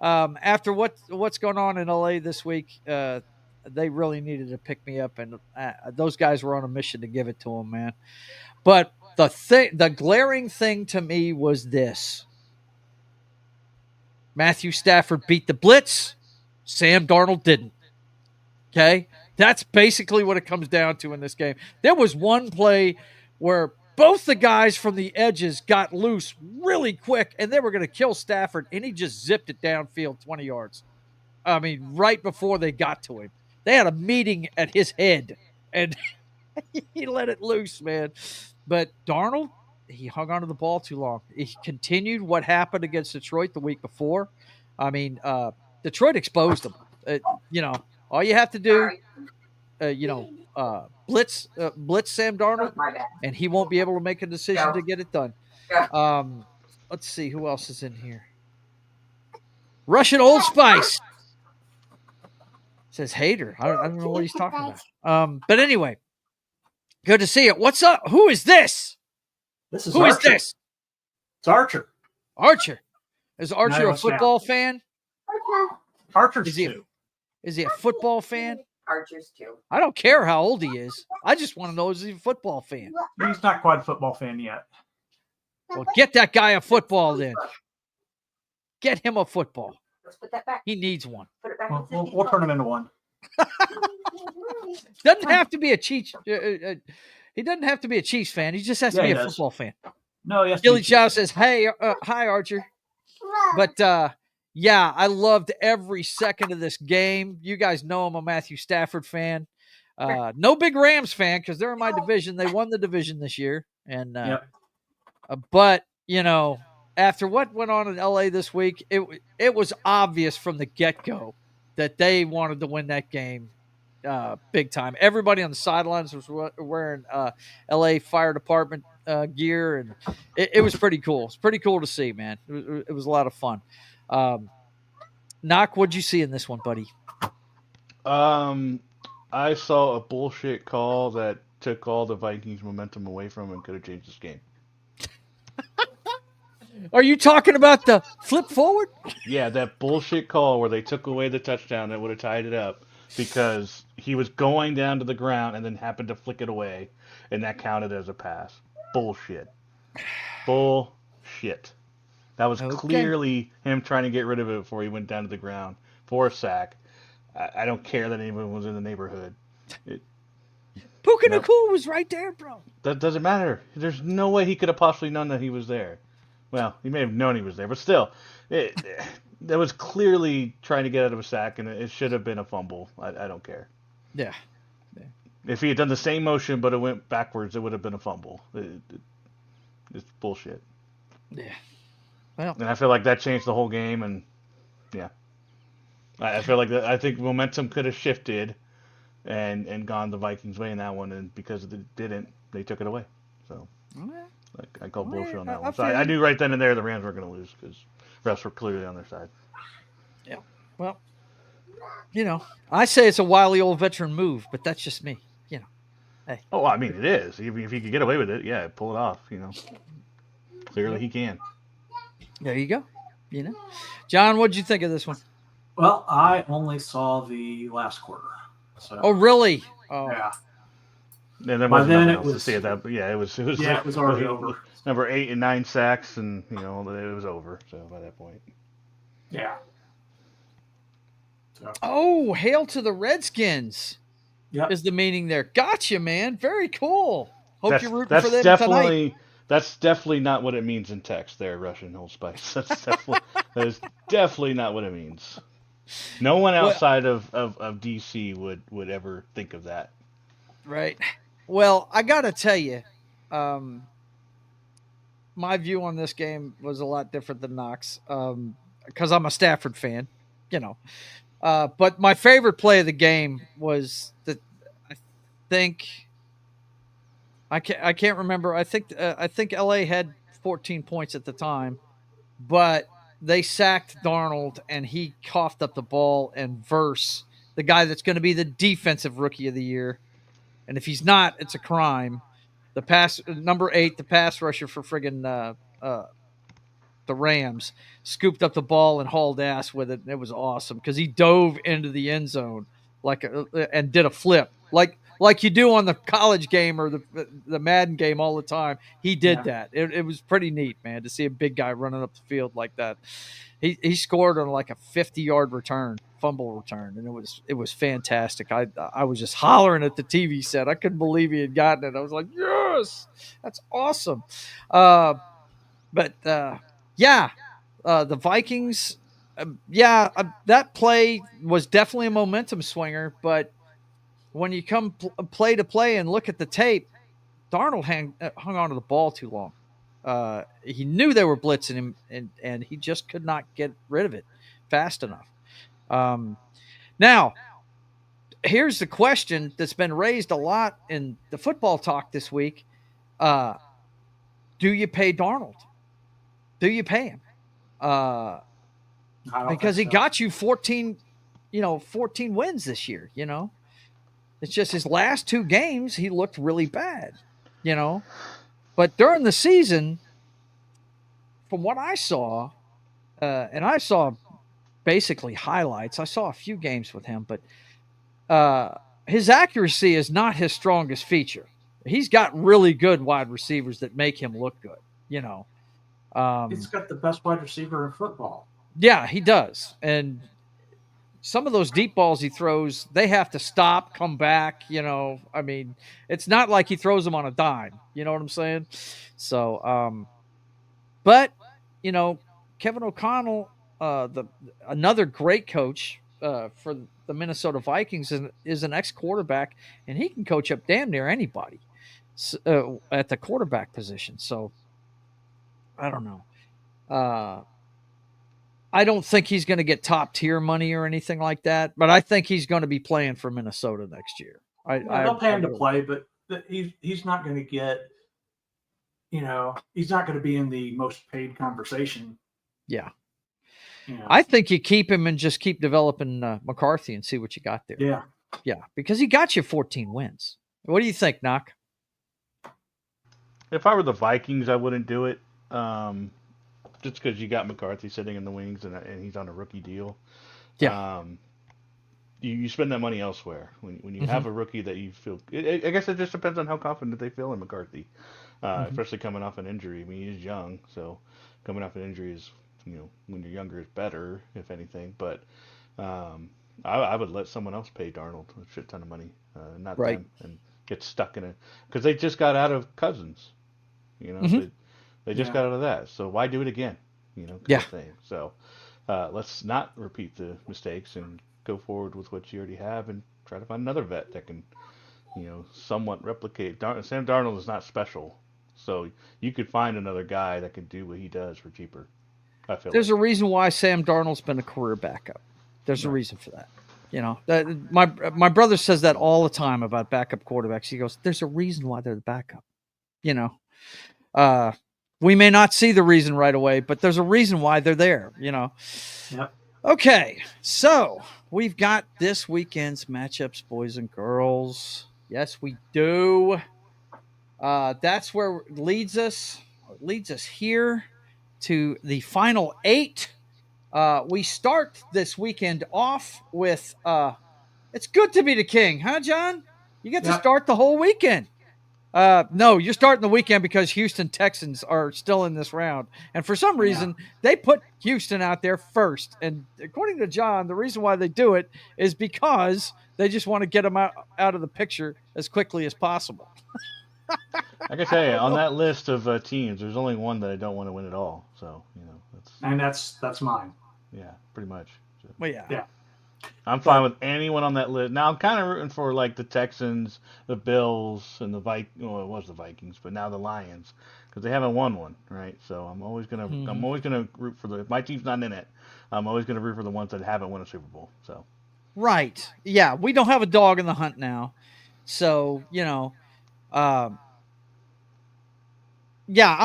After what's going on in LA this week, they really needed to pick me up, and those guys were on a mission to give it to them, man. But the glaring thing to me was this. Matthew Stafford beat the blitz. Sam Darnold didn't. Okay? That's basically what it comes down to in this game. There was one play where both the guys from the edges got loose really quick, and they were going to kill Stafford, and he just zipped it downfield 20 yards. I mean, right before they got to him. They had a meeting at his head, and he let it loose, man. But Darnold, he hung onto the ball too long. He continued what happened against Detroit the week before. I mean, Detroit exposed them. All you have to do, blitz Sam Darnold, and he won't be able to make a decision to get it done. Let's see who else is in here. Russian Old Spice. Says hater. I don't know what he's talking about. But anyway, good to see you. What's up? Who is this? This is Who Archer. is this? It's Archer. Archer. Is Archer a football fan? Archer's too. Is he a football fan? Archer's too. I don't care how old he is. I just want to know, is he a football fan? He's not quite a football fan yet. Well, get that guy a football then. Get him a football. Let's put that back. He needs one. Put it back. We'll turn him into one. Doesn't have to be a Chiefs. He doesn't have to be a Chiefs fan. He just has to be a football fan. No, yes. Gilly Chow says, "Hey, hi Archer." But yeah, I loved every second of this game. You guys know I'm a Matthew Stafford fan. No big Rams fan because they're in my division. They won the division this year, and but you know, after what went on in LA this week, it was obvious from the get-go that they wanted to win that game big time. Everybody on the sidelines was wearing LA Fire Department gear, and it was pretty cool. It's pretty cool to see, man. It was a lot of fun. Knock, what'd you see in this one, buddy? I saw a bullshit call that took all the Vikings momentum away from and could have changed this game. Are you talking about the flip forward? Yeah, that bullshit call where they took away the touchdown that would have tied it up because he was going down to the ground and then happened to flick it away, and that counted as a pass. Bullshit. Bullshit. That was clearly him trying to get rid of it before he went down to the ground for a sack. I don't care that anyone was in the neighborhood. Puka Nakua was right there, bro. That doesn't matter. There's no way he could have possibly known that he was there. Well, he may have known he was there, but still, that was clearly trying to get out of a sack, and it should have been a fumble. I don't care. Yeah. If he had done the same motion but it went backwards, it would have been a fumble. It's bullshit. Yeah. Well, and I feel like that changed the whole game, and yeah, I feel like I think momentum could have shifted and gone the Vikings' way in that one, and because it didn't, they took it away. So. I call bullshit on that one. So I knew right then and there the Rams were going to lose because refs were clearly on their side. Yeah. Well, you know, I say it's a wily old veteran move, but that's just me. You know. Hey. Oh, I mean, it is. If he could get away with it, yeah, pull it off. You know, clearly he can. There you go. You know, John, what did you think of this one? Well, I only saw the last quarter. So. Oh, really? Oh, yeah. And there wasn't nothing else to see at that. But yeah, it was already over. Number 8 and 9 sacks, and you know it was over. So by that point, yeah. So. Oh, hail to the Redskins! Yep. Is the meaning there? Gotcha, man. Very cool. Hope you're rooting for them tonight. That's definitely not what it means in text. There, Russian Old Spice. That is definitely not what it means. No one outside of DC would ever think of that. Right. Well, I got to tell you, my view on this game was a lot different than Knox because I'm a Stafford fan, you know. But my favorite play of the game was I can't remember. I think LA had 14 points at the time, but they sacked Darnold and he coughed up the ball, and Verse, the guy that's going to be the defensive rookie of the year. And if he's not, it's a crime. Number 8, the pass rusher for friggin' the Rams, scooped up the ball and hauled ass with it. And it was awesome because he dove into the end zone and did a flip like you do on the college game or the Madden game all the time. He did that. It was pretty neat, man, to see a big guy running up the field like that. He scored on like a 50-yard fumble return, and it was fantastic. I was just hollering at the TV set. I couldn't believe he had gotten it. I was like, yes, that's awesome. The Vikings, that play was definitely a momentum swinger, but when you come play to play and look at the tape, Darnold hung onto the ball too long. He knew they were blitzing him, and he just could not get rid of it fast enough. Now, here's the question that's been raised a lot in the football talk this week. Do you pay Darnold? Do you pay him? Because he got you 14 14 wins this year. It's just his last 2 games he looked really bad. But during the season, from what I saw, and I saw basically highlights. I saw a few games with him, but his accuracy is not his strongest feature. He's got really good wide receivers that make him look good. He's got the best wide receiver in football. Yeah, he does. And some of those deep balls he throws, they have to stop, come back. I mean, it's not like he throws them on a dime. You know what I'm saying? So, but Kevin O'Connell, another great coach for the Minnesota Vikings, is an ex-quarterback, and he can coach up damn near anybody at the quarterback position. So I don't know. I don't think he's going to get top tier money or anything like that, but I think he's going to be playing for Minnesota next year. They'll pay him to play, but he's not going to get. He's not going to be in the most paid conversation. Yeah. I think you keep him and just keep developing McCarthy and see what you got there. Yeah. Yeah, because he got you 14 wins. What do you think, Knock? If I were the Vikings, I wouldn't do it. Just because you got McCarthy sitting in the wings and he's on a rookie deal. Yeah. You spend that money elsewhere. When you have a rookie that you feel... I guess it just depends on how confident they feel in McCarthy. Especially coming off an injury. I mean, he's young, so coming off an injury is... when you're younger, is better, if anything. But I would let someone else pay Darnold a shit ton of money, not them, and get stuck in it because they just got out of Cousins. They just got out of that. So why do it again? Yeah. Thing. So let's not repeat the mistakes and go forward with what you already have and try to find another vet that can, somewhat replicate. Sam Darnold is not special, so you could find another guy that can do what he does for cheaper. There's a reason why Sam Darnold's been a career backup. There's a reason for that. My brother says that all the time about backup quarterbacks. He goes, "There's a reason why they're the backup." We may not see the reason right away, but there's a reason why they're there. Yep. Okay, so we've got this weekend's matchups, boys and girls. Yes, we do. That's where it leads us here to the final 8. We start this weekend off with it's good to be the king, huh, John? You get to start the whole weekend. No, you're starting the weekend because Houston Texans are still in this round. And for some reason, they put Houston out there first. And according to John, the reason why they do it is because they just want to get them out of the picture as quickly as possible. I can tell you, on that list of teams, there's only one that I don't want to win at all. So, that's mine. Yeah, pretty much. So, well, yeah. I'm fine with anyone on that list. Now I'm kind of rooting for like the Texans, the Bills, and the Vikings. Well, it was the Vikings, but now the Lions because they haven't won one, right? So I'm always gonna root for if my team's not in it, I'm always gonna root for the ones that haven't won a Super Bowl. So. Right. Yeah, we don't have a dog in the hunt now, so I'm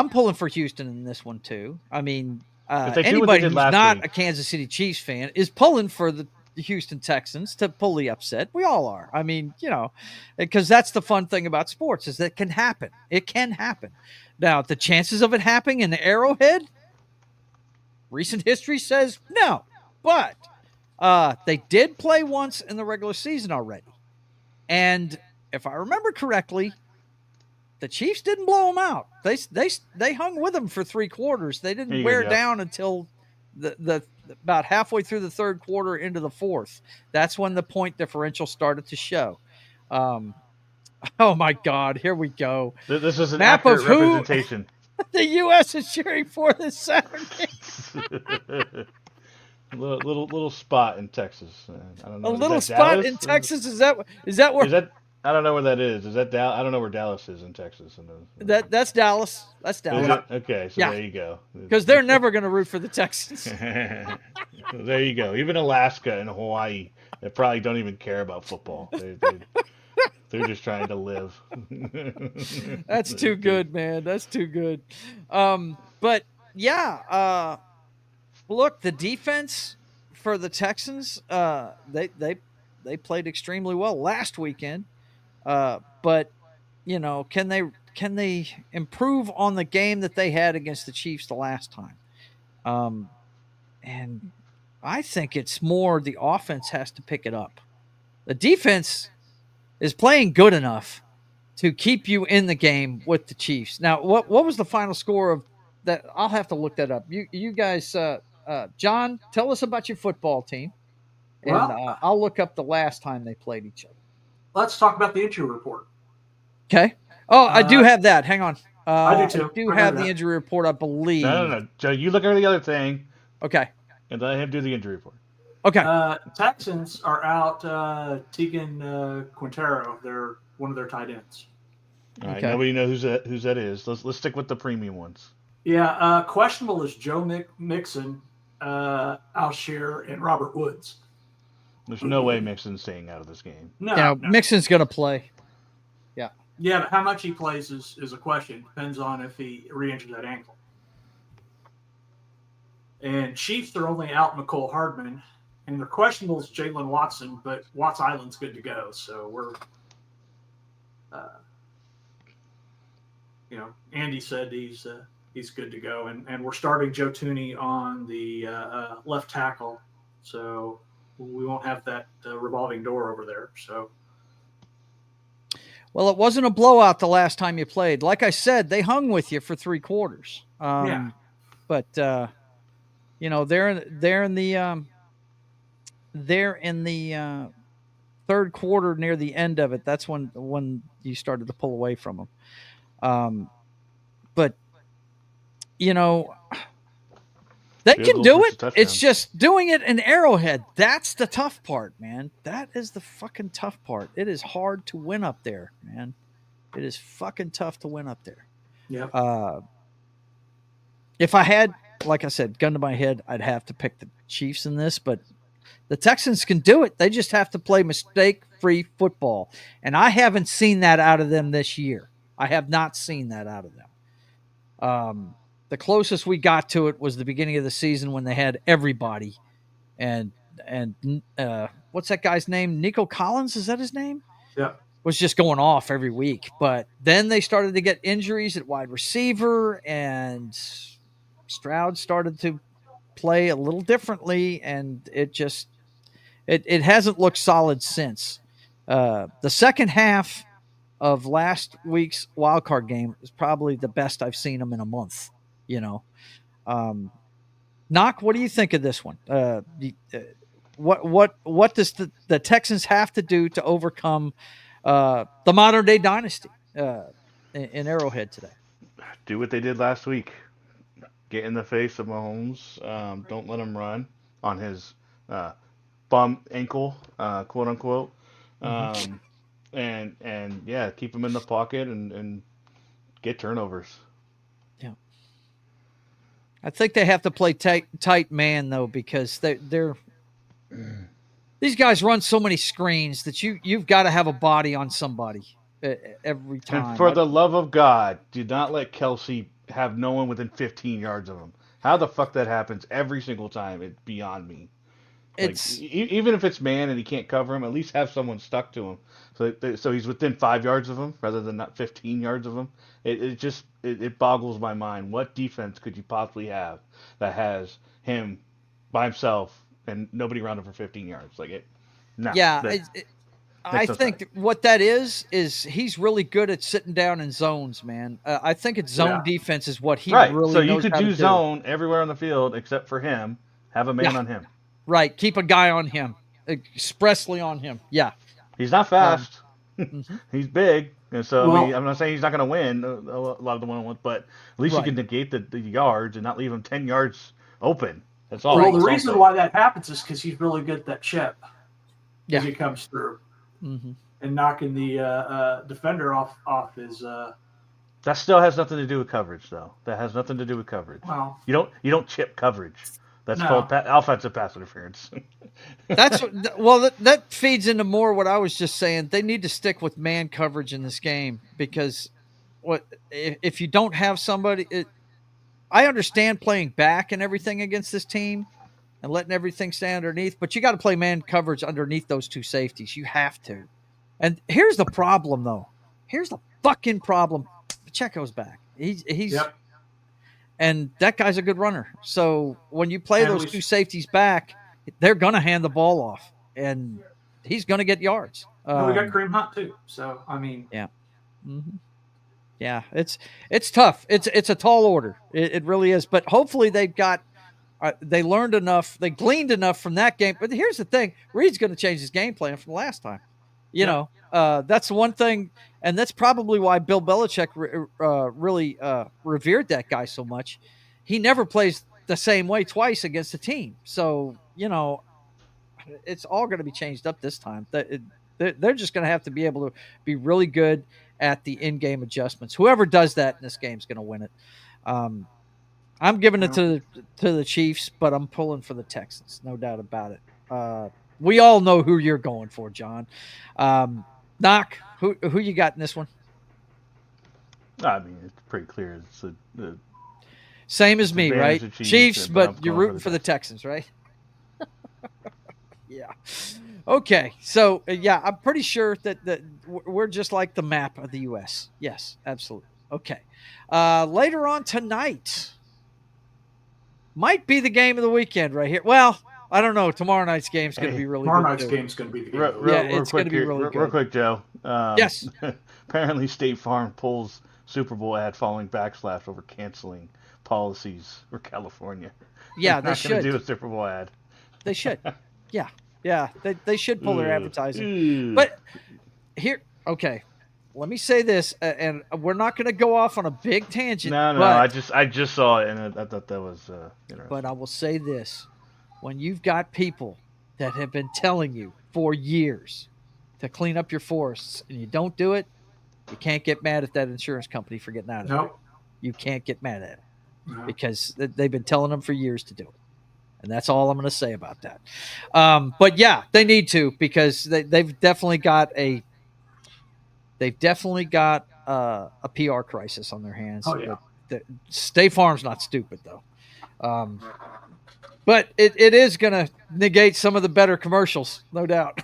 pulling for Houston in this one too. I mean, anybody who's not a Kansas City Chiefs fan is pulling for the Houston Texans to pull the upset. We all are. I mean, because that's the fun thing about sports is that it can happen. It can happen. Now, the chances of it happening in the Arrowhead, recent history says no. But they did play once in the regular season already. And if I remember correctly, the Chiefs didn't blow them out. They hung with them for 3 quarters. They didn't wear down until the about halfway through the 3rd quarter into the 4th. That's when the point differential started to show. Oh my God, here we go. This is an accurate representation. The U.S. is cheering for this Saturday. little spot in Texas. I don't know. A little spot in Texas. Is that where? I don't know where that is. Is that Dallas? I don't know where Dallas is in Texas. That's Dallas. That's Dallas. Is it? Okay, so there you go. Because they're never going to root for the Texans. There you go. Even Alaska and Hawaii, they probably don't even care about football. They're just trying to live. That's too good, man. That's too good. But yeah, look, the defense for the Texans. They played extremely well last weekend. But can they improve on the game that they had against the Chiefs the last time? And I think it's more the offense has to pick it up. The defense is playing good enough to keep you in the game with the Chiefs. Now, what was the final score of that? I'll have to look that up. You guys, John, tell us about your football team, and I'll look up the last time they played each other. Let's talk about the injury report. Okay. Oh, I do have that. Hang on. I do too. I do have the injury report, I believe. No. Joe, you look at the other thing. Okay. And let him do the injury report. Okay. Texans are out Tegan Quintero. They're one of their tight ends. All right. Nobody knows who's that is. Let's stick with the premium ones. Yeah. Questionable is Joe Mixon, Alshire, and Robert Woods. There's no way Mixon's staying out of this game. No. Mixon's going to play. Yeah. Yeah, but how much he plays is a question. Depends on if he re-injured that ankle. And Chiefs are only out Mecole Hardman, and their questionable is Jalen Watson, but Watts Island's good to go. So we're, Andy said he's good to go, and we're starting Joe Tooney on the left tackle, so we won't have that revolving door over there. So. Well, it wasn't a blowout the last time you played. Like I said, they hung with you for 3 quarters. But they're in the third quarter near the end of it. That's when you started to pull away from them. But they can do it. It's just doing it in Arrowhead. That's the tough part, man. That is the fucking tough part. It is hard to win up there, man. It is fucking tough to win up there. Yeah. If I had, like I said, gun to my head, I'd have to pick the Chiefs in this, but the Texans can do it. They just have to play mistake-free football. And I haven't seen that out of them this year. I have not seen that out of them. The closest we got to it was the beginning of the season when they had everybody. And what's that guy's name? Nico Collins, is that his name? Yeah. Was just going off every week. But then they started to get injuries at wide receiver, and Stroud started to play a little differently, and it hasn't looked solid since. The second half of last week's wildcard game is probably the best I've seen them in a month. Knock, what do you think of this one? What does the Texans have to do to overcome the modern day dynasty in Arrowhead today? Do what they did last week. Get in the face of Mahomes. Don't let him run on his bum ankle, quote unquote. And yeah, keep him in the pocket and get turnovers. Yeah. I think they have to play tight man though, because they're these guys run so many screens that you've got to have a body on somebody every time. And for the love of God, do not let Kelsey have no one within 15 yards of him. How the fuck that happens every single time? It's beyond me. It's even if it's man and he can't cover him, at least have someone stuck to him, so he's within 5 yards of him rather than not 15 yards of him. It boggles my mind. What defense could you possibly have that has him by himself and nobody around him for 15 yards? I think what that is he's really good at sitting down in zones, man. I think it's zone defense is what he really so knows you could how to do do. Zone everywhere on the field except for him. Have a man on him. Right, keep a guy on him, expressly on him. Yeah, he's not fast. He's big, and so I'm not saying he's not going to win a lot of the one-on-ones, but at least you can negate the yards and not leave him 10 yards open. That's all. Well, the reason why that happens is because he's really good at that chip as he comes through and knocking the defender off his. That still has nothing to do with coverage, though. That has nothing to do with coverage. Well, you don't chip coverage. That's called offensive pass interference. That feeds into more what I was just saying. They need to stick with man coverage in this game, because if you don't have somebody, I understand playing back and everything against this team, and letting everything stay underneath. But you got to play man coverage underneath those two safeties. You have to. And here's the problem, though. Here's the fucking problem. Pacheco's back. He's Yep. And that guy's a good runner. So when you play those two safeties back, they're going to hand the ball off, and he's going to get yards. We got Kareem Hunt too. So I mean, yeah, mm-hmm. Yeah, it's tough. It's a tall order. It really is. But hopefully they learned enough. They gleaned enough from that game. But here's the thing: Reed's going to change his game plan from last time. You know, that's the one thing, and that's probably why Bill Belichick really revered that guy so much. He never plays the same way twice against a team. So, you know, it's all going to be changed up this time. They're just going to have to be able to be really good at the in-game adjustments. Whoever does that in this game is going to win it. I'm giving it to the Chiefs, but I'm pulling for the Texans, no doubt about it. We all know who you're going for, John. Knock, who you got in this one? I mean, it's pretty clear. It's the same as me, right? Chiefs, but you're rooting for the Texans, right? Yeah. Okay, so I'm pretty sure that we're just like the map of the U.S. Yes, absolutely. Okay. Later on tonight might be the game of the weekend right here. Well, I don't know. Tomorrow night's game's going to be really good. Tomorrow night's game's going to be the game. It's going to be really good. Real quick, Joe. Yes. Apparently, State Farm pulls Super Bowl ad following backslash over canceling policies for California. Yeah, They're they should. not going to do a Super Bowl ad. They should. Yeah. They should pull their advertising. But here, okay. Let me say this, and we're not going to go off on a big tangent. No. I just saw it, and I thought that was interesting. But I will say this: when you've got people that have been telling you for years to clean up your forests, and you don't do it, you can't get mad at that insurance company for getting out of it. You can't get mad at it because they've been telling them for years to do it. And that's all I'm going to say about that. But yeah, they need to, because they've definitely got a PR crisis on their hands. Oh, yeah. State Farm's not stupid, though. But it is going to negate some of the better commercials, no doubt.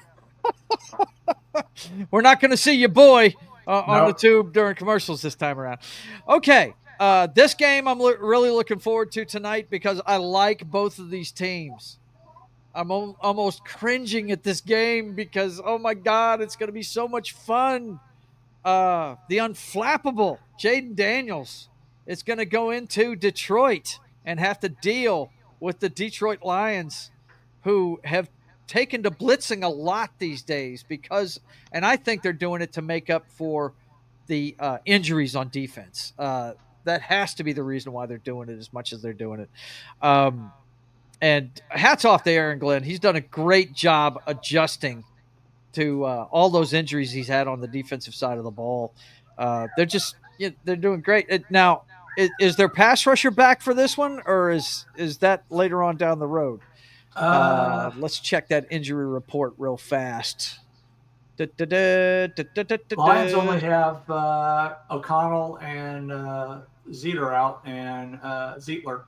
We're not going to see your boy on the tube during commercials this time around. Okay. This game I'm really looking forward to tonight because I like both of these teams. I'm almost cringing at this game because, oh my God, it's going to be so much fun. The unflappable Jaden Daniels is going to go into Detroit and have to deal with the Detroit Lions, who have taken to blitzing a lot these days and I think they're doing it to make up for the injuries on defense. That has to be the reason why they're doing it as much as they're doing it. And hats off to Aaron Glenn. He's done a great job adjusting to all those injuries he's had on the defensive side of the ball. They're doing great. Now, is their pass rusher back for this one, or is that later on down the road? Let's check that injury report real fast. Lions only have O'Connell and Zeitler out, and Zeitler,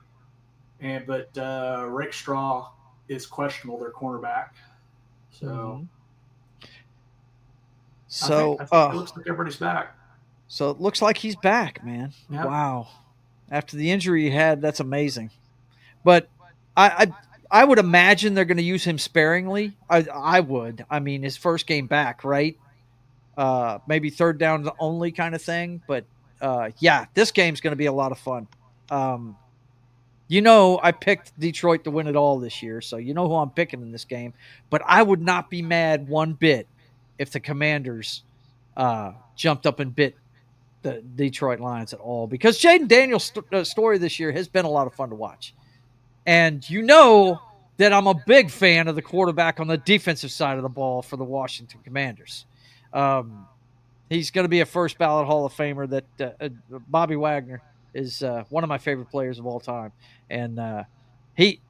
but Rick Straw is questionable, their cornerback. So, I think it looks like everybody's back. So it looks like he's back, man. Yep. Wow. After the injury he had, that's amazing. But I would imagine they're going to use him sparingly. I would. I mean, his first game back, right? Maybe third down only kind of thing. But, this game's going to be a lot of fun. I picked Detroit to win it all this year, so you know who I'm picking in this game. But I would not be mad one bit if the Commanders jumped up and bit the Detroit Lions at all, because Jaden Daniels' story this year has been a lot of fun to watch. And you know that I'm a big fan of the quarterback on the defensive side of the ball for the Washington Commanders. He's going to be a first ballot Hall of Famer. That Bobby Wagner is one of my favorite players of all time. And a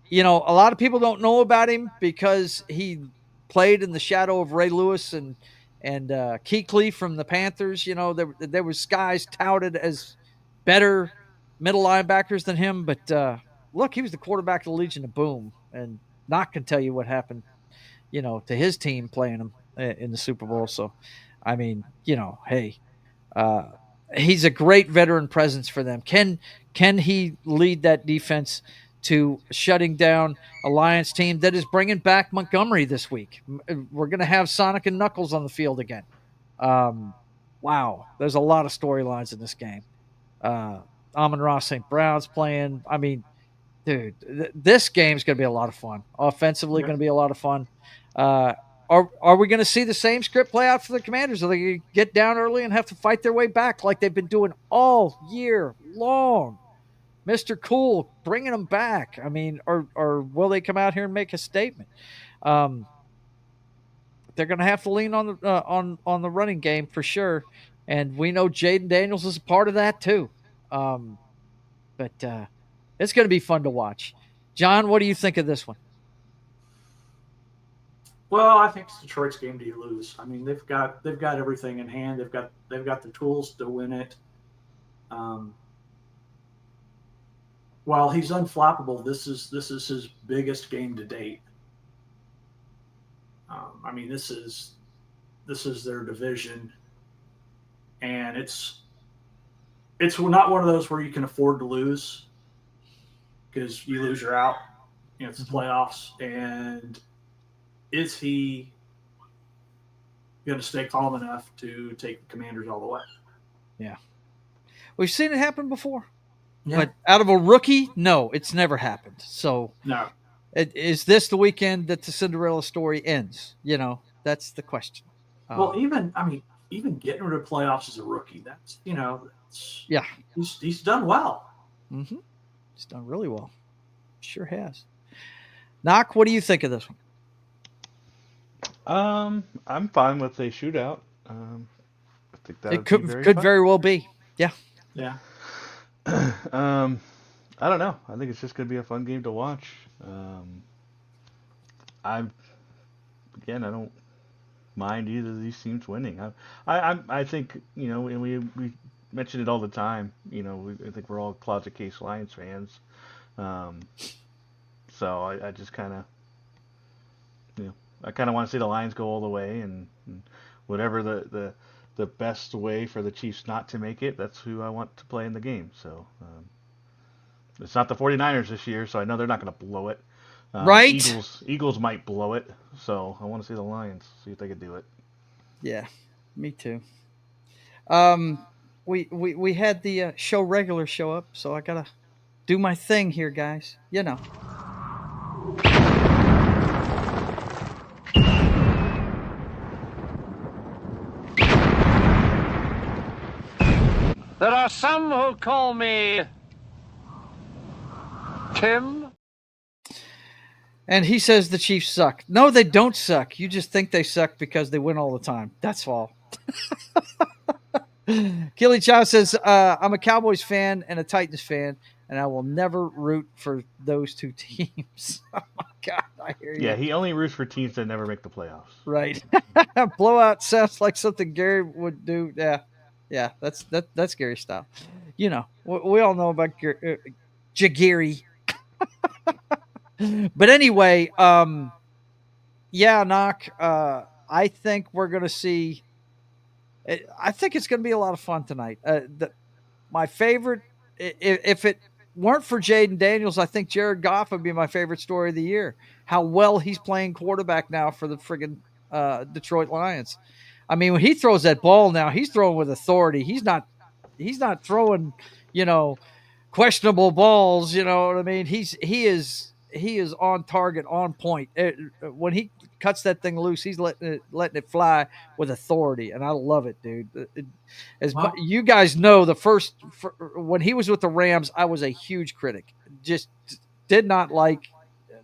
lot of people don't know about him because he played in the shadow of Ray Lewis and Kuechly from the Panthers. There was guys touted as better middle linebackers than him, but look, he was the quarterback of the Legion of Boom, and Knock can tell you what happened, to his team playing him in the Super Bowl. So, I mean, hey, uh, he's a great veteran presence for them. Can he lead that defense to shutting down a Lions team that is bringing back Montgomery this week? We're going to have Sonic and Knuckles on the field again. Wow, there's a lot of storylines in this game. Amon-Ra St. Brown's playing. I mean, dude, this game's going to be a lot of fun. Offensively, going to be a lot of fun. Are we going to see the same script play out for the Commanders? Are they going to get down early and have to fight their way back like they've been doing all year long? Mr. Cool, bringing them back. I mean, or will they come out here and make a statement? They're going to have to lean on the running game for sure, and we know Jaden Daniels is a part of that too. But it's going to be fun to watch. John, what do you think of this one? Well, I think it's Detroit's game to lose. I mean, they've got everything in hand. They've got the tools to win it. While he's unflappable, this is his biggest game to date. I mean, this is their division, and it's not one of those where you can afford to lose, because you lose, you're out. It's the playoffs, and is he going to stay calm enough to take the Commanders all the way? Yeah, we've seen it happen before. Yeah. But out of a rookie, no, it's never happened. So no. Is this the weekend that the Cinderella story ends? That's the question. Well, even getting rid of playoffs as a rookie, that's yeah, he's done well. Mm-hmm. He's done really well. Sure has. Knock, what do you think of this one? I'm fine with a shootout. I think that it could very well be. Yeah. Yeah. I don't know. I think it's just going to be a fun game to watch. I don't mind either of these teams winning. I think and we mention it all the time. I think we're all closet case Lions fans. So I just kind of want to see the Lions go all the way, and whatever the best way for the Chiefs not to make it, that's who I want to play in the game. So it's not the 49ers this year, so I know they're not going to blow it. Right? Eagles might blow it, so I want to see the Lions, see if they can do it. Yeah, me too. We had the show regular show up, so I gotta do my thing here, guys. There are some who call me Tim. And he says the Chiefs suck. No, they don't suck. You just think they suck because they win all the time. That's all. Keely Chow says, I'm a Cowboys fan and a Titans fan, and I will never root for those two teams. Oh, my God. I hear you. Yeah, he only roots for teams that never make the playoffs. Right. Blowout sounds like something Gary would do. Yeah, that's Gary style. We all know about Gary. But anyway, Knock, I think we're going to see. I think it's going to be a lot of fun tonight. My favorite, if it weren't for Jaden Daniels, I think Jared Goff would be my favorite story of the year. How well he's playing quarterback now for the friggin' Detroit Lions. I mean, when he throws that ball now, he's throwing with authority. He's not throwing, questionable balls. You know what I mean? He is on target, on point. When he cuts that thing loose, he's letting it fly with authority, and I love it, dude. You guys know, when he was with the Rams, I was a huge critic. Just did not like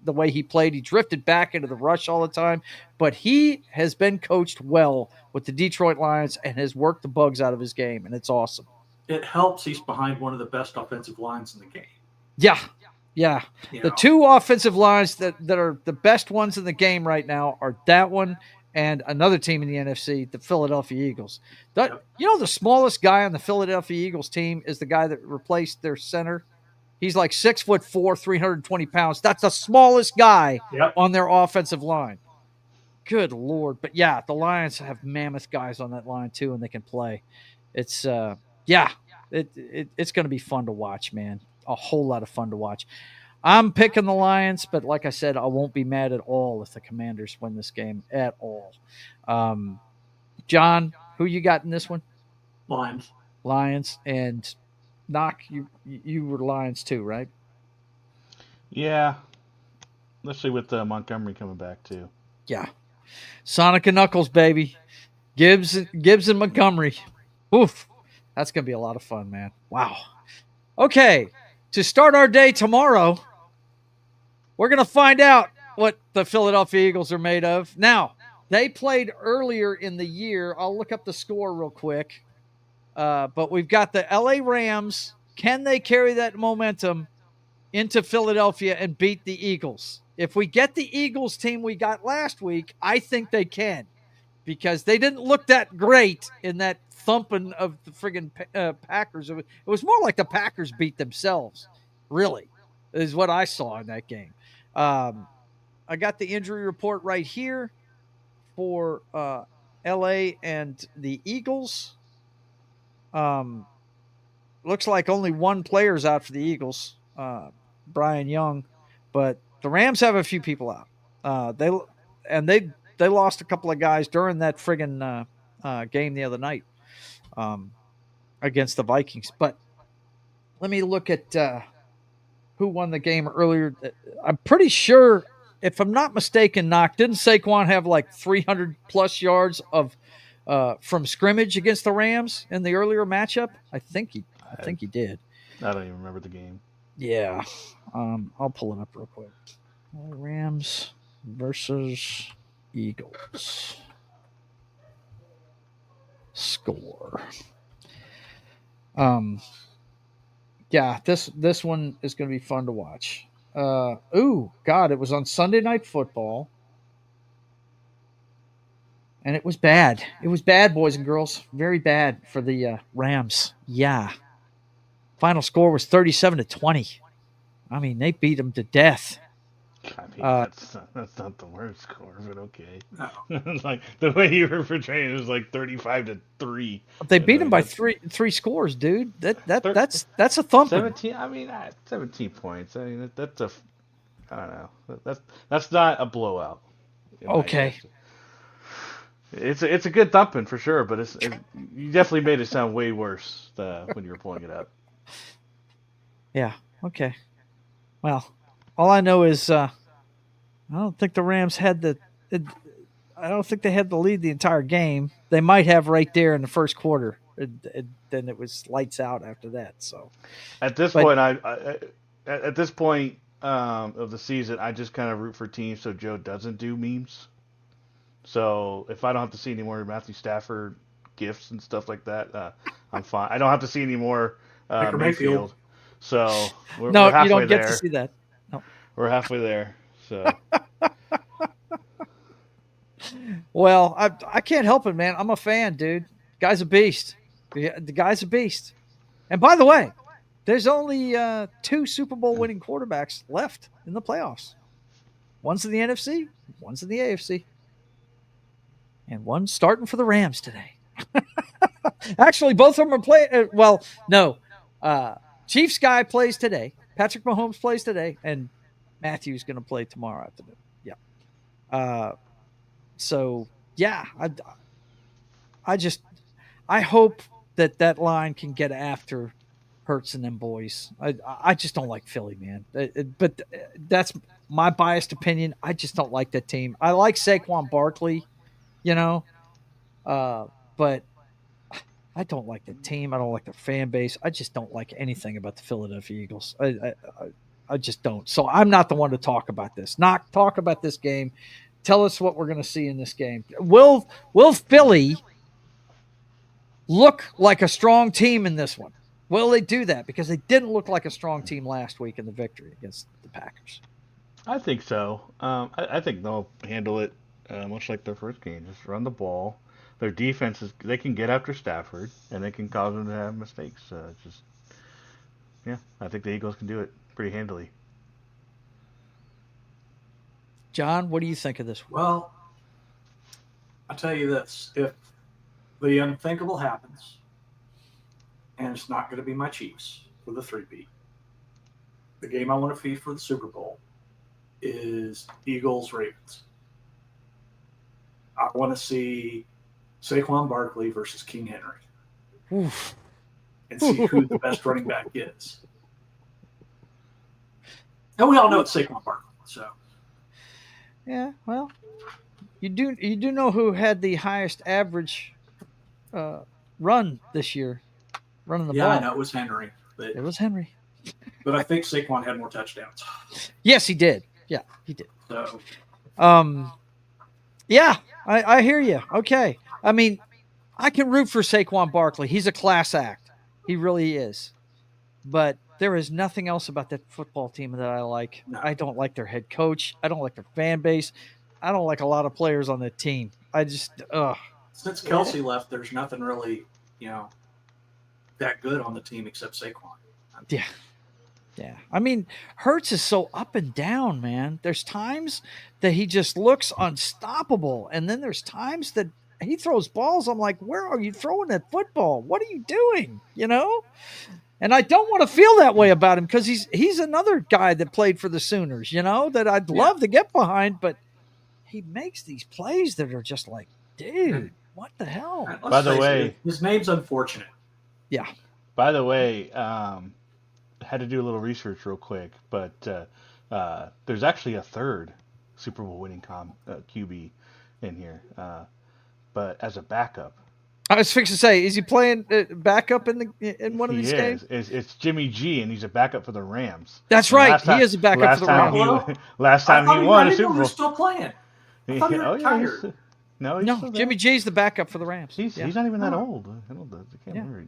the way he played. He drifted back into the rush all the time, but he has been coached well with the Detroit Lions and has worked the bugs out of his game, and it's awesome. It helps he's behind one of the best offensive lines in the game. Yeah. The two offensive lines that are the best ones in the game right now are that one and another team in the NFC, the Philadelphia Eagles. The smallest guy on the Philadelphia Eagles team is the guy that replaced their center. He's like 6'4", 320 pounds. That's the smallest guy on their offensive line. Good Lord. But yeah, the Lions have mammoth guys on that line too, and they can play. It's it's going to be fun to watch, man. A whole lot of fun to watch. I'm picking the Lions, but like I said, I won't be mad at all if the Commanders win this game at all. John, who you got in this one? Lions. And Knock, you were Lions too, right? Yeah, especially with Montgomery coming back too. Yeah. Sonic and Knuckles, baby. Gibbs and Montgomery. Oof. That's going to be a lot of fun, man. Wow. Okay. To start our day tomorrow, we're going to find out what the Philadelphia Eagles are made of. Now, they played earlier in the year. I'll look up the score real quick. But we've got the LA Rams. Can they carry that momentum into Philadelphia and beat the Eagles? If we get the Eagles team we got last week, I think they can, because they didn't look that great in that thumping of the friggin' Packers. It was more like the Packers beat themselves, really, is what I saw in that game. I got the injury report right here for LA and the Eagles. Looks like only one player's out for the Eagles, Brian Young, but the Rams have a few people out. They lost a couple of guys during that friggin' game the other night against the Vikings. But let me look at who won the game earlier. I'm pretty sure, if I'm not mistaken, didn't Saquon have like 300 plus yards of from scrimmage against the Rams in the earlier matchup? I think he did. I don't even remember the game. Yeah. I'll pull it up real quick. Rams versus Eagles. Score. Yeah, this one is going to be fun to watch. It was on Sunday Night Football. And it was bad. It was bad, boys and girls. Very bad for the Rams. Yeah. Final score was 37-20. I mean, they beat them to death. I mean, that's not the worst score, but okay. No. It's like the way you were portraying it was like 35-3. They beat them by three scores, dude. That's a thumping. 17. I mean, 17 points. I mean, that's a. I don't know. That's not a blowout. Okay. It's a good thumping for sure, but you definitely made it sound way worse when you were pulling it up. Yeah. Okay. Well, all I know is I don't think the Rams had I don't think they had the lead the entire game. They might have right there in the first quarter. Then it was lights out after that. So at this point, at this point of the season, I just kind of root for teams so Joe doesn't do memes. So if I don't have to see any more Matthew Stafford gifts and stuff like that, I'm fine. I don't have to see any more Mayfield. So we're halfway there. You don't get to see that. No. We're halfway there. So. Well, I can't help it, man. I'm a fan, dude. Guy's a beast. The guy's a beast. And by the way, there's only 2 Super Bowl winning quarterbacks left in the playoffs. One's in the NFC, one's in the AFC. And one's starting for the Rams today. Actually, both of them are playing. No. Chiefs guy plays today. Patrick Mahomes plays today. And Matthew's going to play tomorrow afternoon. Yeah. So, yeah. I hope that line can get after Hurts and them boys. I just don't like Philly, man. But that's my biased opinion. I just don't like that team. I like Saquon Barkley, but I don't like the team. I don't like their fan base. I just don't like anything about the Philadelphia Eagles. I just don't. So I'm not the one to talk about this. Not talk about this game. Tell us what we're going to see in this game. Will Philly look like a strong team in this one? Will they do that? Because they didn't look like a strong team last week in the victory against the Packers. I think so. I think they'll handle it much like their first game. Just run the ball. Their defense they can get after Stafford, and they can cause him to have mistakes. Yeah, I think the Eagles can do it pretty handily. John, what do you think of this one? Well, I tell you this: if the unthinkable happens, and it's not going to be my Chiefs for the 3-peat, the game I want to see for the Super Bowl is Eagles Ravens. I want to see Saquon Barkley versus King Henry. Oof. And see who the best running back is. And we all know it's Saquon Barkley. So Yeah, well, you do know who had the highest average run this year, running the ball. I know it was Henry. It was Henry. But I think Saquon had more touchdowns. Yes, he did. Yeah, he did. So yeah, I hear you. Okay. I mean, I can root for Saquon Barkley. He's a class act. He really is. But there is nothing else about that football team that I like. No. I don't like their head coach. I don't like their fan base. I don't like a lot of players on that team. I just, Since Kelsey left, there's nothing really, that good on the team except Saquon. Yeah. Yeah. I mean, Hurts is so up and down, man. There's times that he just looks unstoppable. And then there's times that he throws balls. I'm like, where are you throwing that football? What are you doing? And I don't want to feel that way about him because he's another guy that played for the Sooners, that I'd love to get behind, but he makes these plays that are just like, dude, what the hell? By the way, his name's unfortunate. Yeah. By the way, had to do a little research real quick, but there's actually a third Super Bowl winning QB in here, but as a backup. I was fixing to say, is he playing backup in one of these games? It's Jimmy G, and he's a backup for the Rams. That's right. He is a backup for the Rams. Last time he won a Super Bowl. He was still playing. I thought he retired. No, Jimmy G's the backup for the Rams. He's not even that old. I can't remember.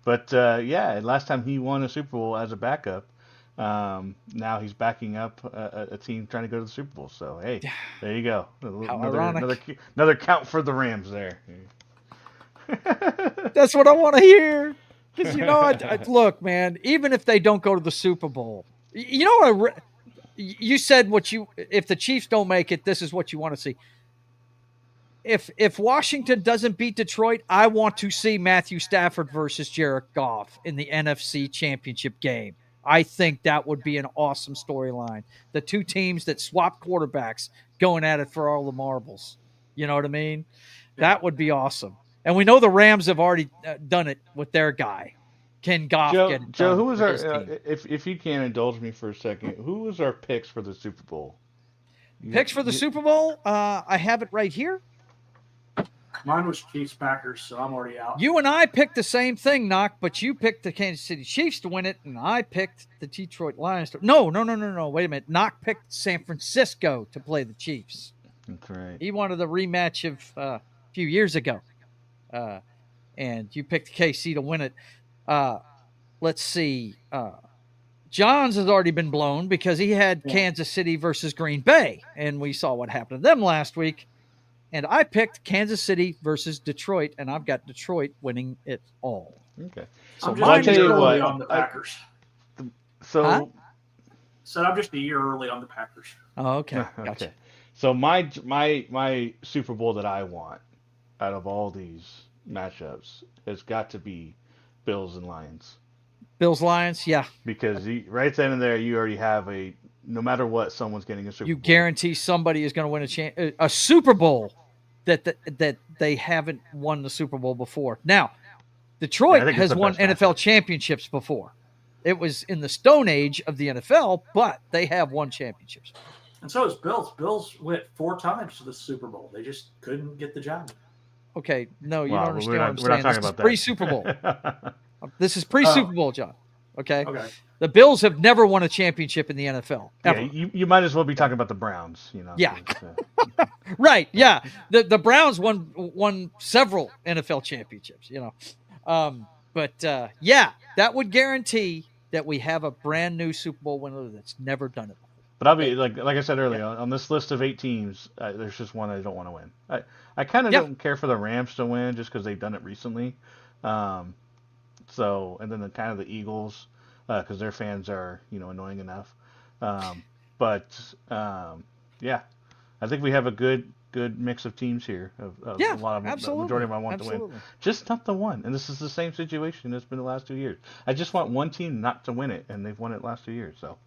But last time he won a Super Bowl as a backup. Now he's backing up a team trying to go to the Super Bowl. So hey, there you go. Another count for the Rams there. That's what I want to hear. Because look, man. Even if they don't go to the Super Bowl, you said if the Chiefs don't make it, this is what you want to see. If Washington doesn't beat Detroit, I want to see Matthew Stafford versus Jared Goff in the NFC Championship game. I think that would be an awesome storyline. The two teams that swap quarterbacks going at it for all the marbles. You know what I mean? Yeah. That would be awesome. And we know the Rams have already done it with their guy. Can Goff get it Joe, who was our if you can indulge me for a second, who was our picks for the Super Bowl? Picks for the Super Bowl? I have it right here. Mine was Chiefs Packers, so I'm already out. You and I picked the same thing, Knock, but you picked the Kansas City Chiefs to win it, and I picked the Detroit Lions to. No. Wait a minute. Knock picked San Francisco to play the Chiefs. That's right. He wanted the rematch of a few years ago. And you picked KC to win it. Let's see. John's has already been blown because he had Kansas City versus Green Bay, and we saw what happened to them last week. And I picked Kansas City versus Detroit, and I've got Detroit winning it all. Okay. So I'm just a year early on the Packers. So I'm just a year early on the Packers. Oh, okay. Gotcha. Okay. So my Super Bowl that I want out of all these matchups has got to be Bills and Lions. Bills Lions, yeah. Because right then and there, you already have no matter what, someone's getting a Super Bowl. You guarantee somebody is going to win a Super Bowl that they haven't won the Super Bowl before. Now, Detroit has won NFL championships before. It was in the Stone Age of the NFL, but they have won championships. And so is Bills. Bills went 4 times to the Super Bowl. They just couldn't get the job. Okay, no, you don't understand what I'm saying. We're not talking this about is pre-Super Bowl. This is pre-Super Bowl, John. Okay. The Bills have never won a championship in the NFL. Ever. Yeah, you might as well be talking about the Browns. Yeah. Right. Yeah. The Browns won several NFL championships. But that would guarantee that we have a brand new Super Bowl winner that's never done it. But I'll be like I said earlier, on this list of 8 teams, there's just one I don't want to win. I kind of don't care for the Rams to win just because they've done it recently. And then kind of the Eagles. because their fans are annoying enough. But yeah, I think we have a good mix of teams here. Of Yeah, a lot of them, the majority of them I want to win, just not the one. And this is the same situation it's been the last 2 years. I just want one team not to win it, and they've won it the last 2 years. So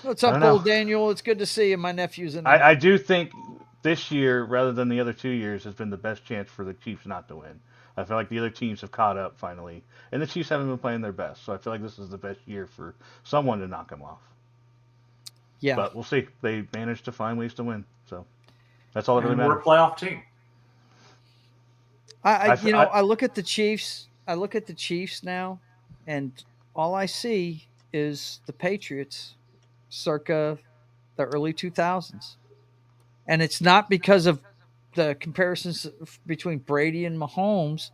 what's up, old Daniel? It's good to see you. My nephew's in. I do think this year, rather than the other 2 years, has been the best chance for the Chiefs not to win. I feel like the other teams have caught up finally, and the Chiefs haven't been playing their best. So I feel like this is the best year for someone to knock them off. Yeah, but we'll see. They managed to find ways to win, so that's all that really matters. We're a playoff team. I look at the Chiefs. I look at the Chiefs now, and all I see is the Patriots, circa the early 2000s, and it's not because of the comparisons between Brady and Mahomes.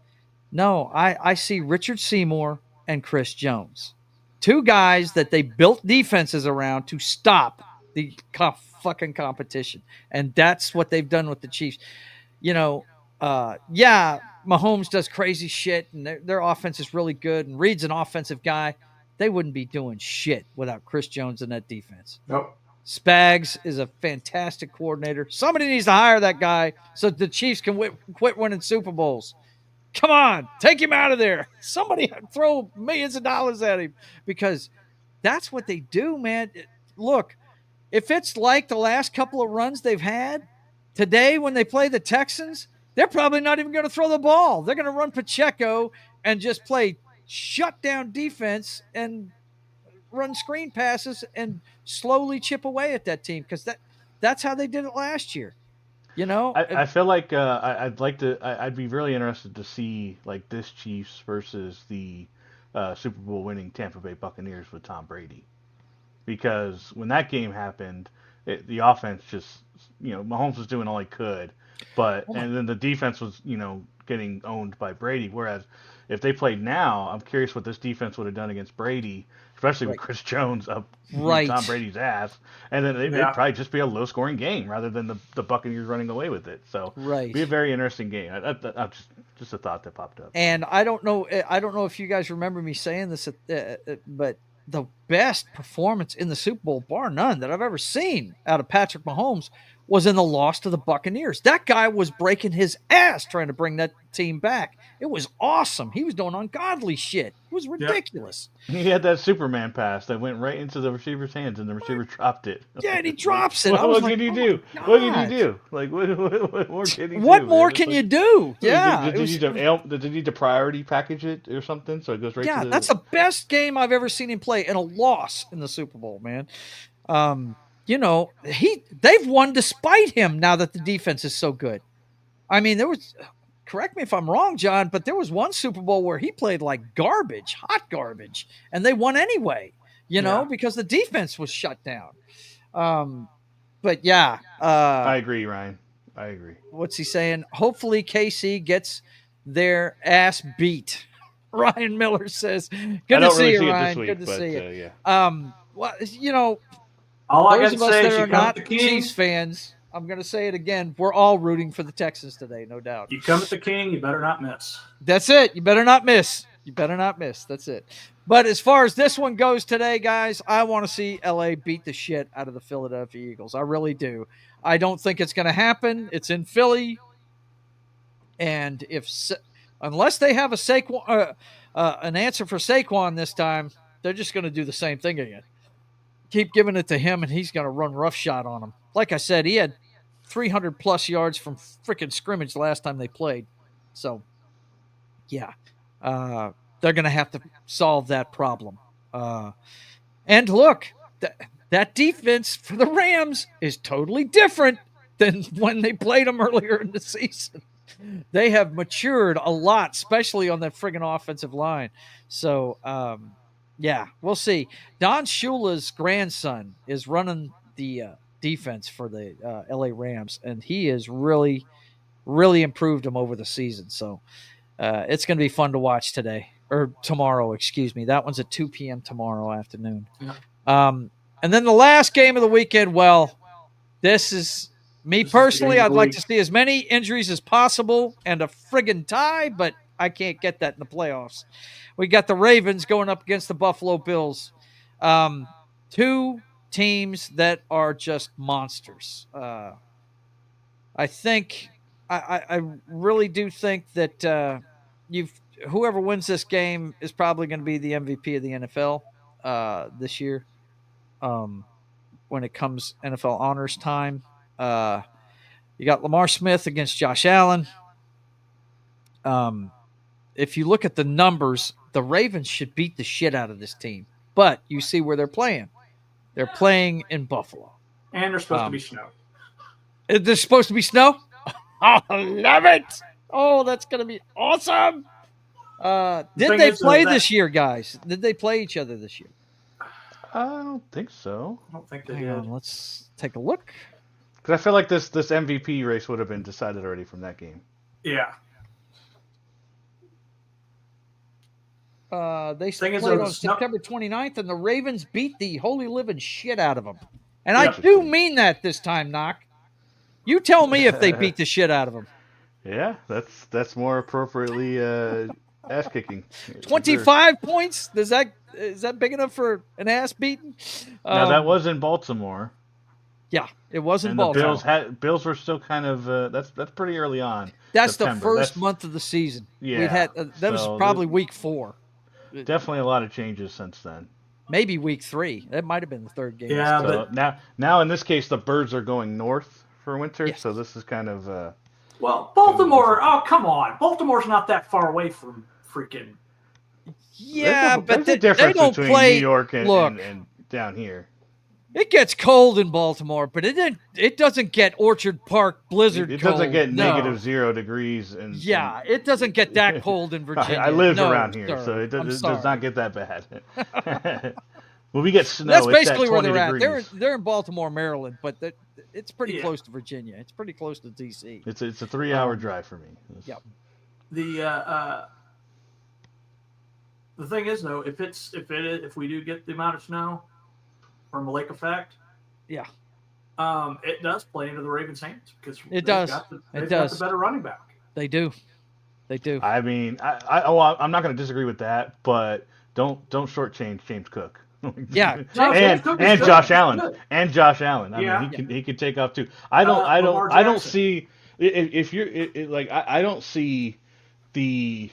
No, I see Richard Seymour and Chris Jones, two guys that they built defenses around to stop the fucking competition, and that's what they've done with the Chiefs. Mahomes does crazy shit, and their offense is really good, and Reed's an offensive guy. They wouldn't be doing shit without Chris Jones in that defense. Nope. Spags is a fantastic coordinator. Somebody needs to hire that guy so the Chiefs can quit winning Super Bowls. Come on, take him out of there. Somebody throw millions of dollars at him, because that's what they do, man. Look, if it's like the last couple of runs they've had, today when they play the Texans, they're probably not even going to throw the ball. They're going to run Pacheco and just play shutdown defense and run screen passes and slowly chip away at that team, because that's how they did it last year. I feel like I'd be really interested to see like this Chiefs versus the Super Bowl winning Tampa Bay Buccaneers with Tom Brady, because when that game happened, the offense just Mahomes was doing all he could, and then the defense was getting owned by Brady. Whereas if they played now, I'm curious what this defense would have done against Brady, especially with Chris Jones up Tom Brady's ass, and then it'd probably just be a low-scoring game rather than the Buccaneers running away with it. So it'd be a very interesting game. Just a thought that popped up. And I don't know if you guys remember me saying this, but the best performance in the Super Bowl, bar none, that I've ever seen out of Patrick Mahomes was in the loss to the Buccaneers. That guy was breaking his ass trying to bring that team back. It was awesome. He was doing ungodly shit. It was ridiculous. He had that Superman pass that went right into the receiver's hands, and the receiver dropped it. Yeah, and he drops it. What can you do? What can you do? Like, what more can you do? What more can you do? Yeah. Did you need to priority package it or something so it goes right to the... Yeah, that's the best game I've ever seen him play, and a loss in the Super Bowl, man. They've won despite him now that the defense is so good. I mean, correct me if I'm wrong, John, but there was one Super Bowl where he played like garbage, hot garbage, and they won anyway, because the defense was shut down. But yeah. I agree, Ryan. I agree. What's he saying? Hopefully KC gets their ass beat. Ryan Miller says, good to see you, Ryan. Good to see you. Yeah. All I got to say is, you come at the King. Chiefs fans, I'm going to say it again. We're all rooting for the Texans today, no doubt. You come at the King, you better not miss. That's it. You better not miss. That's it. But as far as this one goes today, guys, I want to see LA beat the shit out of the Philadelphia Eagles. I really do. I don't think it's going to happen. It's in Philly. And unless they have an answer for Saquon this time, they're just going to do the same thing again. Keep giving it to him, and he's going to run roughshod on him. Like I said, he had 300-plus yards from freaking scrimmage the last time they played. So, yeah, they're going to have to solve that problem. And look, that defense for the Rams is totally different than when they played them earlier in the season. They have matured a lot, especially on that friggin' offensive line. So, yeah, we'll see. Don Shula's grandson is running the defense for the LA Rams, and he has really, really improved them over the season. So it's going to be fun to watch tomorrow, excuse me. That one's at 2 p.m. tomorrow afternoon. Yeah. And then the last game of the weekend, this is me personally. I'd like to see as many injuries as possible and a friggin' tie, but I can't get that in the playoffs. We got the Ravens going up against the Buffalo Bills. Two teams that are just monsters. I think I really do think that whoever wins this game is probably going to be the MVP of the NFL this year. When it comes NFL honors time, you got Lamar Smith against Josh Allen. If you look at the numbers, the Ravens should beat the shit out of this team. But you see where they're playing. They're playing in Buffalo. And there's supposed to be snow. There's supposed to be snow? Oh, I love it. Oh, that's going to be awesome. Did they play this year, guys? Did they play each other this year? I don't think so. I don't think they Hang did. on, let's take a look. Because I feel like this MVP race would have been decided already from that game. Yeah. They played on September 29th, and the Ravens beat the holy living shit out of them. And I do mean that this time, Knock. You tell me if they beat the shit out of them. Yeah, that's more appropriately ass kicking. 25 points? Is that big enough for an ass beating? Now that was in Baltimore. Yeah, it was in and Baltimore. The Bills were still kind of that's pretty early on. That's September. The first month of the season. Yeah, that was probably week 4. Definitely a lot of changes since then. Maybe week 3. That might have been the third game. Yeah, so but now in this case the Birds are going north for winter, so this is kind of well, Baltimore. Oh, come on, Baltimore's not that far away from freaking. Yeah, but there's a difference they don't between play. New York and down here. It gets cold in Baltimore, but it doesn't get Orchard Park blizzard It cold. doesn't get negative 0 degrees. It doesn't get that cold in Virginia. I live around here, so it does not get that bad. Well, we get snow. That's basically it's where at 20 they're degrees. at. They're in Baltimore, Maryland, but it's pretty close to Virginia. It's pretty close to D.C. It's a 3-hour drive for me. Yep. The thing is, though, if we do get the amount of snow from a lake effect, it does play into the Ravens' hands because it does. They've got the better running back. They do. I mean, I'm not going to disagree with that, but don't shortchange James Cook. Yeah, and Josh Allen. And Josh Allen. I mean, he can take off too. I don't see if you're like I don't see the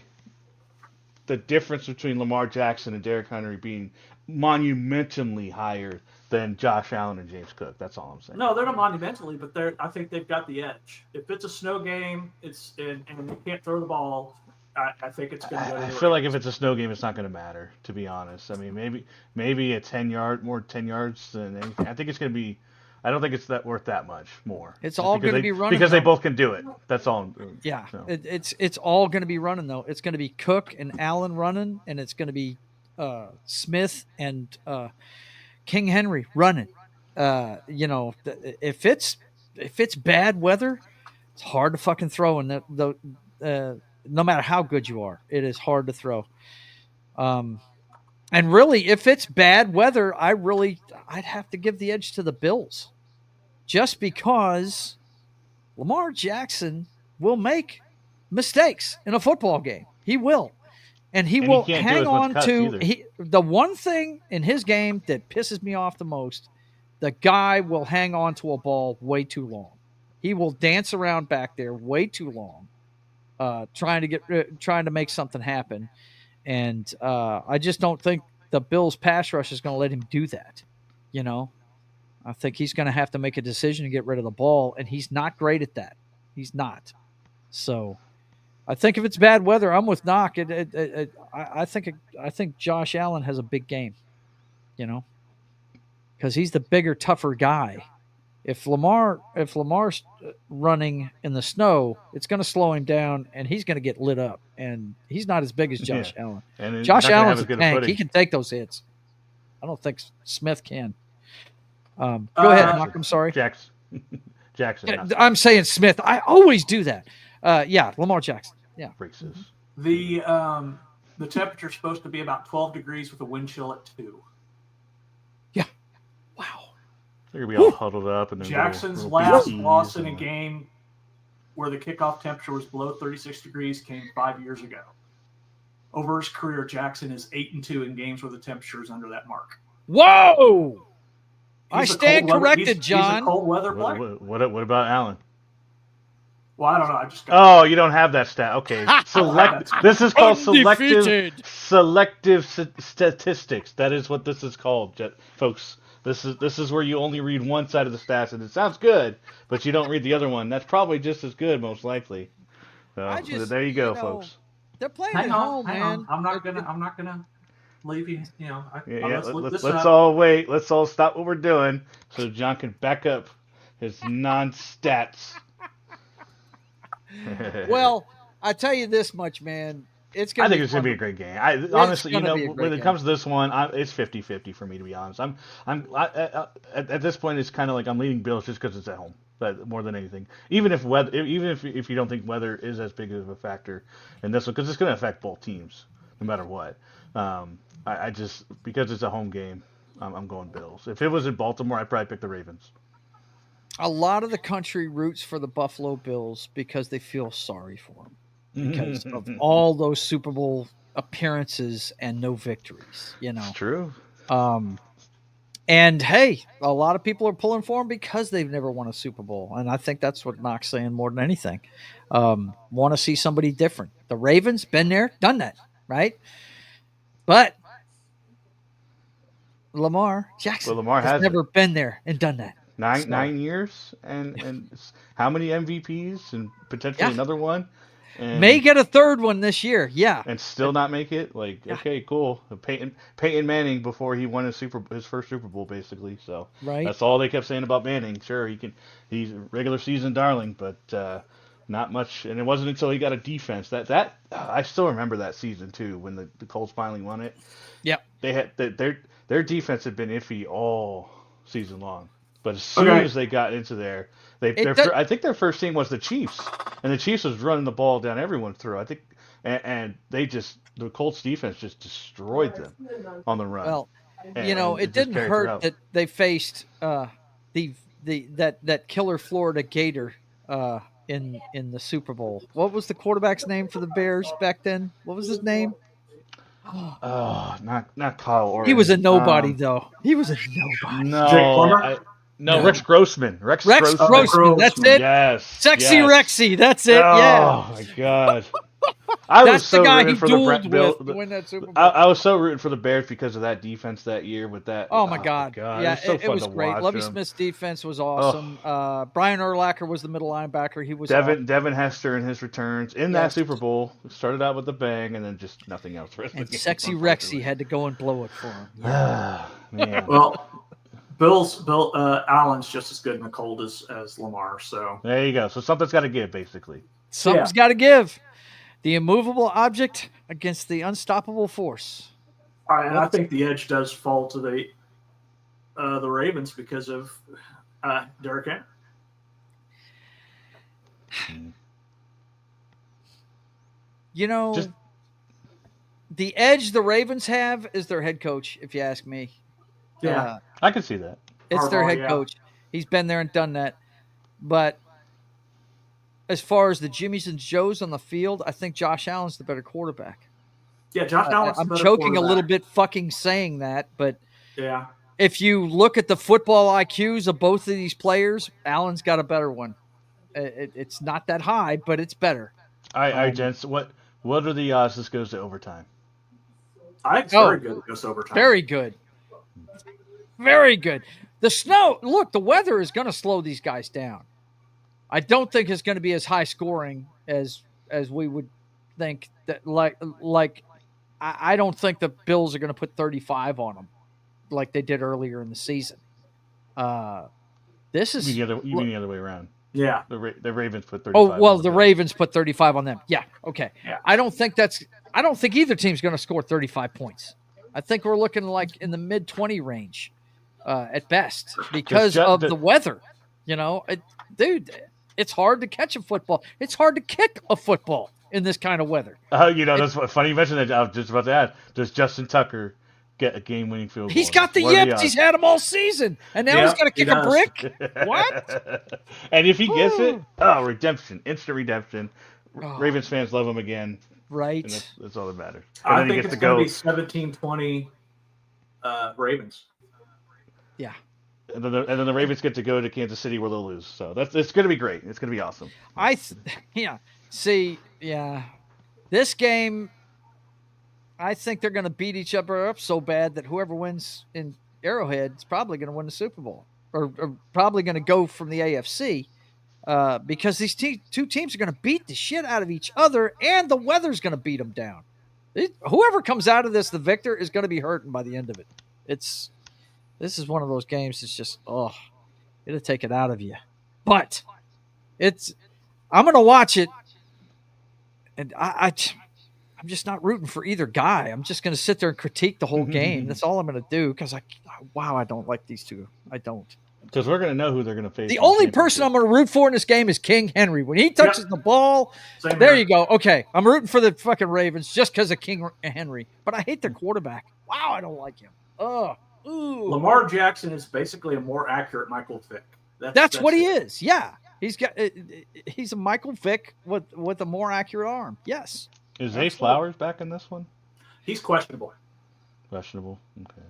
difference between Lamar Jackson and Derrick Henry being monumentally higher than Josh Allen and James Cook. That's all I'm saying. No, they're not monumentally, but I think they've got the edge. If it's a snow game, and they can't throw the ball, I think it's going to go. I feel like if it's a snow game, it's not going to matter. To be honest, I mean maybe a 10 yards than anything. I think it's going to be. I don't think it's worth that much more. It's all going to be running because they both can do it. That's all. Yeah, so. It's all going to be running though. It's going to be Cook and Allen running, and it's going to be Smith and King Henry running. If it's bad weather, it's hard to fucking throw. And no matter how good you are, it is hard to throw. And really, if it's bad weather, I'd have to give the edge to the Bills, just because Lamar Jackson will make mistakes in a football game. He will. And he will hang on to the one thing in his game that pisses me off the most. The guy will hang on to a ball way too long. He will dance around back there way too long, trying to make something happen. And I just don't think the Bills' pass rush is going to let him do that. I think he's going to have to make a decision to get rid of the ball, and he's not great at that. He's not. So I think if it's bad weather, I'm with Knock. I think Josh Allen has a big game, because he's the bigger, tougher guy. If Lamar's running in the snow, it's going to slow him down, and he's going to get lit up. And he's not as big as Josh Allen. And Josh Allen's a tank. He can take those hits. I don't think Smith can. Go ahead, Knock. I'm sorry. Jackson. I'm saying Smith. I always do that. Lamar Jackson. Yeah. The temperature's supposed to be about 12 degrees with a wind chill at 2. Yeah. Wow. They're gonna be all huddled up, and Jackson's last loss in a game where the kickoff temperature was below 36 degrees came 5 years ago. Over his career, Jackson is 8-2 in games where the temperature is under that mark. Whoa! I He's a stand cold weather- corrected, he's John. a cold weather player. What about Allen? Well, I don't know. I just got Oh, you don't have that stat. Okay. This is called Undefeated. selective statistics. That is what this is called, folks. This is where you only read one side of the stats, and it sounds good, but you don't read the other one. That's probably just as good, most likely. So there you go, folks. They're playing hang at on, home, hang man. on. I'm not gonna leave you. You know, Let's look this let's up. all wait. Let's all stop what we're doing so John can back up his non-stats. Well, I tell you this much, man. I think it's going to be a great game. Honestly, when it comes to this one, it's 50-50 for me, to be honest. At this point, it's kind of like I'm leaning Bills just because it's at home, but more than anything. Even if you don't think weather is as big of a factor in this one, because it's going to affect both teams, no matter what. I just because it's a home game, I'm going Bills. If it was in Baltimore, I'd probably pick the Ravens. A lot of the country roots for the Buffalo Bills because they feel sorry for them because of all those Super Bowl appearances and no victories. It's true. And hey, a lot of people are pulling for them because they've never won a Super Bowl, and I think that's what Knox's saying more than anything. Want to see somebody different. The Ravens been there, done that, right? But Lamar Jackson has never been there and done that. 9 years and how many MVPs and potentially another one? And may get a third one this year, and still not make it. Okay, cool. Peyton Manning before he won his first Super Bowl, basically. So that's all they kept saying about Manning. Sure, he's a regular season darling, but not much. And it wasn't until he got a defense that I still remember that season too when the Colts finally won it. Yep, they had their defense had been iffy all season long. But as soon as they got into there, I think their first team was the Chiefs, and the Chiefs was running the ball down everyone's throat. I think, and the Colts defense just destroyed them on the run. Well, it didn't hurt that they faced that killer Florida Gator in the Super Bowl. What was the quarterback's name for the Bears back then? What was his name? Oh, not Kyle Orton. He was a nobody, though. He was a nobody. No, Rex Grossman. Rex Grossman. That's it. Yes. Sexy Rexy. That's it. Oh my God. That's the guy he dueled with to win that Super Bowl. I was so rooting for the Bears because of that defense that year with that. Oh my God. Yeah, it was so great. Lovie Smith's defense was awesome. Brian Urlacher was the middle linebacker. He was Devin Hester in his returns in that Super Bowl. Started out with a bang and then just nothing else. And Sexy Rexy had to go and blow it for him. Yeah. Man. Well, Allen's just as good in the cold as Lamar. So there you go. So something's got to give, basically. Something's got to give. The immovable object against the unstoppable force. All right, and I think the edge does fall to the Ravens because of Derrick Henry. The edge the Ravens have is their head coach, if you ask me. Yeah, I can see that. It's their head coach. He's been there and done that. But as far as the Jimmies and Joes on the field, I think Josh Allen's the better quarterback. Yeah, Josh Allen's I'm choking a little bit fucking saying that, but yeah, if you look at the football IQs of both of these players, Allen's got a better one. It's not that high, but it's better. All right, gents. What are the odds this goes to overtime? I think it's very good. It goes to overtime. Very good. Very good. The snow. Look, the weather is going to slow these guys down. I don't think it's going to be as high scoring as we would think. That I don't think the Bills are going to put 35 on them like they did earlier in the season. This is you mean the other way around. Yeah, the Ravens put 35. Oh well, the Ravens put 35 on them. Yeah, okay. Yeah. I don't think either team's going to score 35 points. I think we're looking like in the mid 20 range at best because of the weather. Dude, it's hard to catch a football. It's hard to kick a football in this kind of weather. That's funny you mentioned that. I was just about to ask, does Justin Tucker get a game-winning field goal. He's got the yips. He's had them all season, and now he's got to kick a brick. What? And if he gets it, redemption, instant redemption. Ravens fans love him again. Right. And that's all that matters. I think it's going to be 17-20 Ravens. Yeah. And then the Ravens get to go to Kansas City where they'll lose. So it's going to be great. It's going to be awesome. This game, I think they're going to beat each other up so bad that whoever wins in Arrowhead is probably going to win the Super Bowl or probably going to go from the AFC because these two teams are going to beat the shit out of each other and the weather's going to beat them down. Whoever comes out of this, the victor, is going to be hurting by the end of it. This is one of those games that's just, it'll take it out of you. But I'm going to watch it, and I'm just not rooting for either guy. I'm just going to sit there and critique the whole game. That's all I'm going to do because I don't like these two. I don't. Because we're going to know who they're going to face. The only person I'm going to root for in this game is King Henry. When he touches the ball, there you go. Okay, I'm rooting for the fucking Ravens just because of King Henry. But I hate their quarterback. Wow, I don't like him. Ooh. Lamar Jackson is basically a more accurate Michael Vick. That's what he is. Yeah, he's a Michael Vick with a more accurate arm. Yes. Is Zay Flowers back in this one? He's questionable. Questionable. Okay.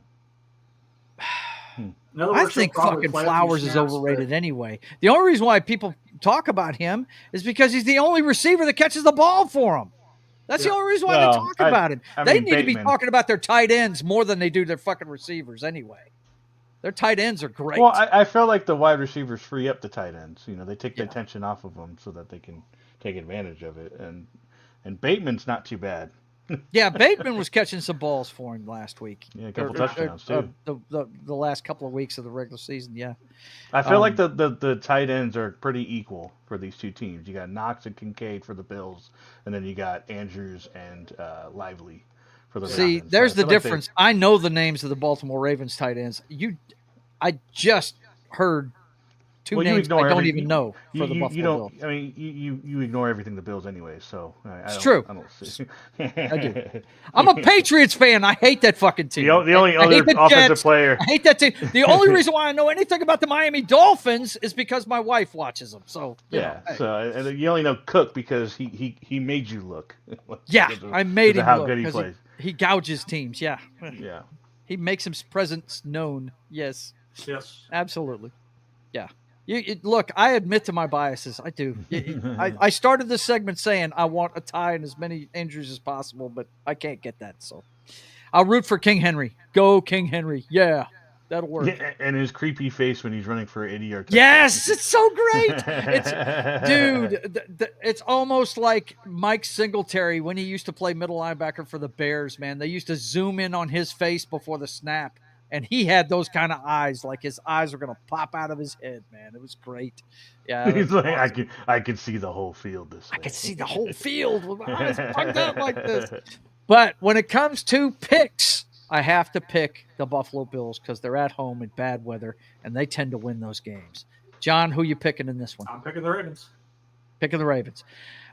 I think fucking Flowers is overrated anyway. The only reason why people talk about him is because he's the only receiver that catches the ball for him. That's the only reason why they talk about him. They need to be talking about their tight ends more than they do their fucking receivers anyway. Their tight ends are great. Well, I feel like the wide receivers free up the tight ends. They take the attention off of them so that they can take advantage of it. And Bateman's not too bad. Yeah, Bateman was catching some balls for him last week. Yeah, a couple touchdowns too. The last couple of weeks of the regular season, yeah. I feel like the tight ends are pretty equal for these two teams. You got Knox and Kincaid for the Bills, and then you got Andrews and Lively for the Ravens. See, there's the difference. I know the names of the Baltimore Ravens tight ends. I just heard two names I don't even know for the Buffalo Bills. I mean, you ignore everything the Bills anyway, so it's true. I don't see. I do. I'm a Patriots fan. I hate that fucking team. The only other offensive player. I hate that team. The only reason why I know anything about the Miami Dolphins is because my wife watches them. So so you only know Cook because he made you look. I made him how look good he plays. He gouges teams. Yeah. He makes his presence known. Yes. Absolutely. Yeah. Look, I admit to my biases. I do. I started this segment saying I want a tie and as many injuries as possible, but I can't get that. So I'll root for King Henry. Go King Henry. Yeah, that'll work. Yeah, and his creepy face when he's running for 80-yard touchdown. Yes, it's so great. It's almost like Mike Singletary when he used to play middle linebacker for the Bears, man. They used to zoom in on his face before the snap. And he had those kind of eyes, like his eyes were going to pop out of his head, man. It was great. Yeah, he's like, awesome. I can see the whole field this way. I can see the whole field with my eyes bugged out like this. But when it comes to picks, I have to pick the Buffalo Bills because they're at home in bad weather, and they tend to win those games. John, who you picking in this one? I'm picking the Ravens. Picking the Ravens.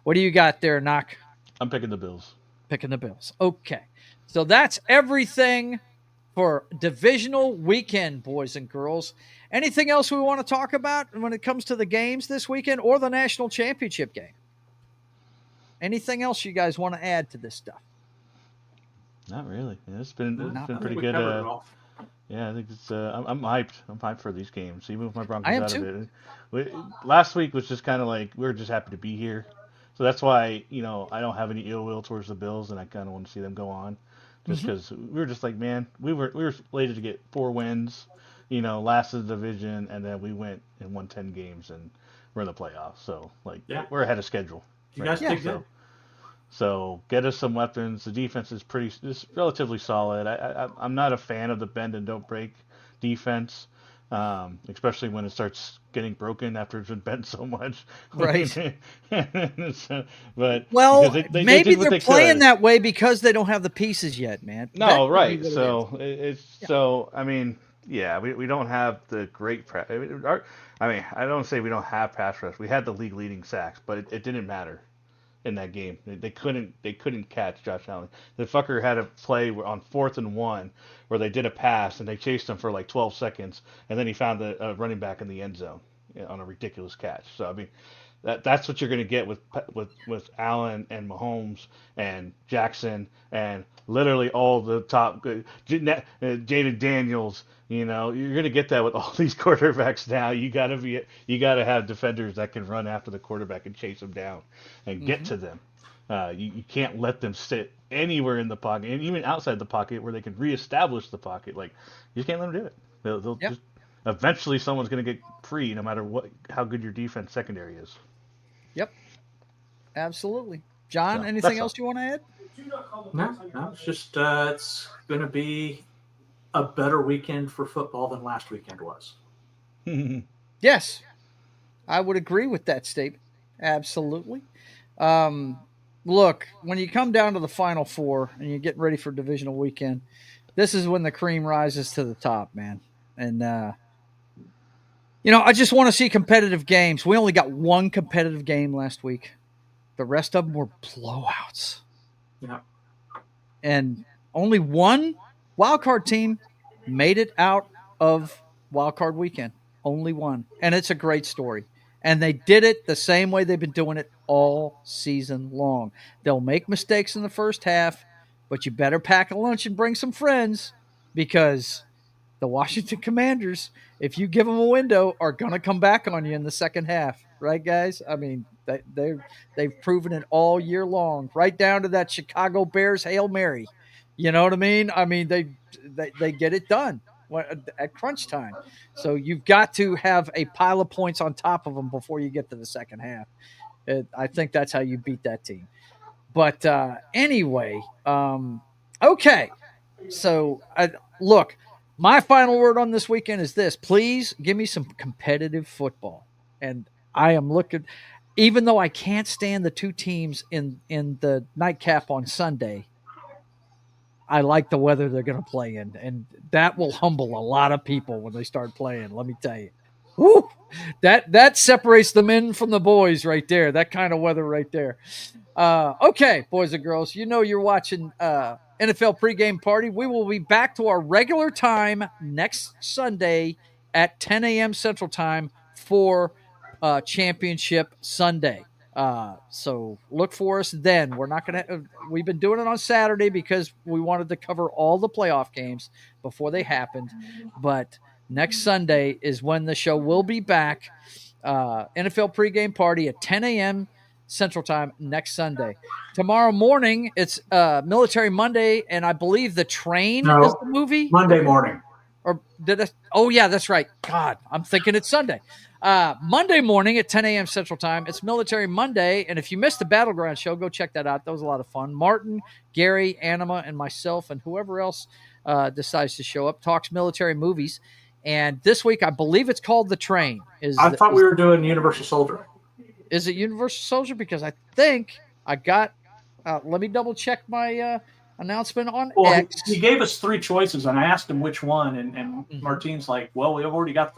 What do you got there, Knock? I'm picking the Bills. Picking the Bills. Okay. So that's everything for Divisional Weekend, boys and girls. Anything else we want to talk about when it comes to the games this weekend or the national championship game? Anything else you guys want to add to this stuff? Not really. Yeah, it's been pretty good. I think it's. I'm hyped. I'm hyped for these games, even with my Broncos out of it. Last week was just kind of like we were just happy to be here, so that's why I don't have any ill will towards the Bills, and I kind of want to see them go on. Just because we were just like, man, we were slated to get 4 wins, last of the division, and then we went and won 10 games, and we're in the playoffs. So, we're ahead of schedule. You guys did good. So get us some weapons. The defense is relatively solid. I'm not a fan of the bend and don't break defense, especially when it starts getting broken after it's been bent so much. Right. But maybe they're playing that way because they don't have the pieces yet, man. No, right. So I mean, we don't have the great press. I don't say we don't have pass rush. We had the league leading sacks, but it didn't matter. in that game. They couldn't catch Josh Allen. The fucker had a play on 4th and 1 where they did a pass and they chased him for like 12 seconds, and then he found the running back in the end zone on a ridiculous catch. So I mean, that's what you're going to get with Allen and Mahomes and Jackson and literally all the top Jaden Daniels. You know, you're going to get that with all these quarterbacks now. You got to have defenders that can run after the quarterback and chase them down and get to them. You can't let them sit anywhere in the pocket and even outside the pocket where they can reestablish the pocket. Like, you just can't let them do it. They'll Yep. just eventually someone's going to get free no matter how good your defense secondary is. Yep. Absolutely. John, So, anything that's else you want to add? No, it's just it's going to be a better weekend for football than last weekend was. Yes, I would agree with that statement. Absolutely. Look, when you come down to the Final Four and you get ready for Divisional Weekend, this is when the cream rises to the top, man. And, I just want to see competitive games. We only got one competitive game last week. The rest of them were blowouts. Yeah. And only one wildcard team made it out of Wildcard Weekend. Only one. And it's a great story. And they did it the same way they've been doing it all season long. They'll make mistakes in the first half, but you better pack a lunch and bring some friends, because the Washington Commanders, if you give them a window, are going to come back on you in the second half. Right, guys? I mean, they've proven it all year long, right down to that Chicago Bears Hail Mary. You know what I mean? I mean, they get it done at crunch time. So you've got to have a pile of points on top of them before you get to the second half. I think that's how you beat that team. But anyway, okay. So look, my final word on this weekend is this: please give me some competitive football. And I am looking, even though I can't stand the two teams in the nightcap on Sunday, I like the weather they're going to play in, and that will humble a lot of people when they start playing. Let me tell you, woo, that separates the men from the boys right there. That kind of weather right there. Okay, boys and girls, you're watching NFL Pregame Party. We will be back to our regular time next Sunday at 10 a.m. Central Time for Championship Sunday. So look for us then. We've been doing it on Saturday because we wanted to cover all the playoff games before they happened. But next Sunday is when the show will be back. NFL Pregame Party at 10 a.m. Central Time next Sunday. Tomorrow morning, it's Military Monday, and I believe The Train is the movie. Monday morning. Or did I? Oh, yeah, that's right. God, I'm thinking it's Sunday. Monday morning at 10 a.m. Central Time. It's Military Monday, and if you missed the Battleground show, go check that out. That was a lot of fun. Martin, Gary, Anima, and myself, and whoever else decides to show up, talks military movies. And this week, I believe it's called The Train. I thought we were doing Universal Soldier. Is it Universal Soldier? Because I think I got let me double check my announcement on X. He gave us three choices, and I asked him which one, and Martine's like, well, we've already got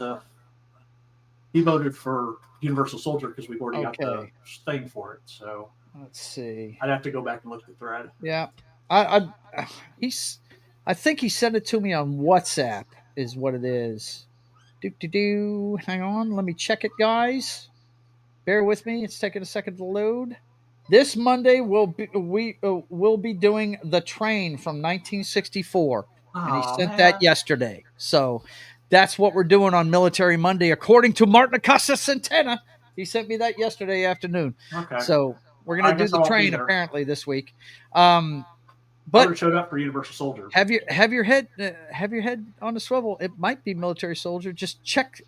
he voted for Universal Soldier because we've already got the thing for it. So let's see. I'd have to go back and look at the thread. Yeah. I think he sent it to me on WhatsApp is what it is. Hang on. Let me check it, guys. Bear with me. It's taking a second to load. This Monday we'll be doing The Train from 1964, and he sent that yesterday. So that's what we're doing on Military Monday, according to Martin Acosta Centena. He sent me that yesterday afternoon. Okay. So we're gonna do The Train apparently this week. But I showed up for Universal Soldier. Have your head on the swivel. It might be Military Soldier. Just check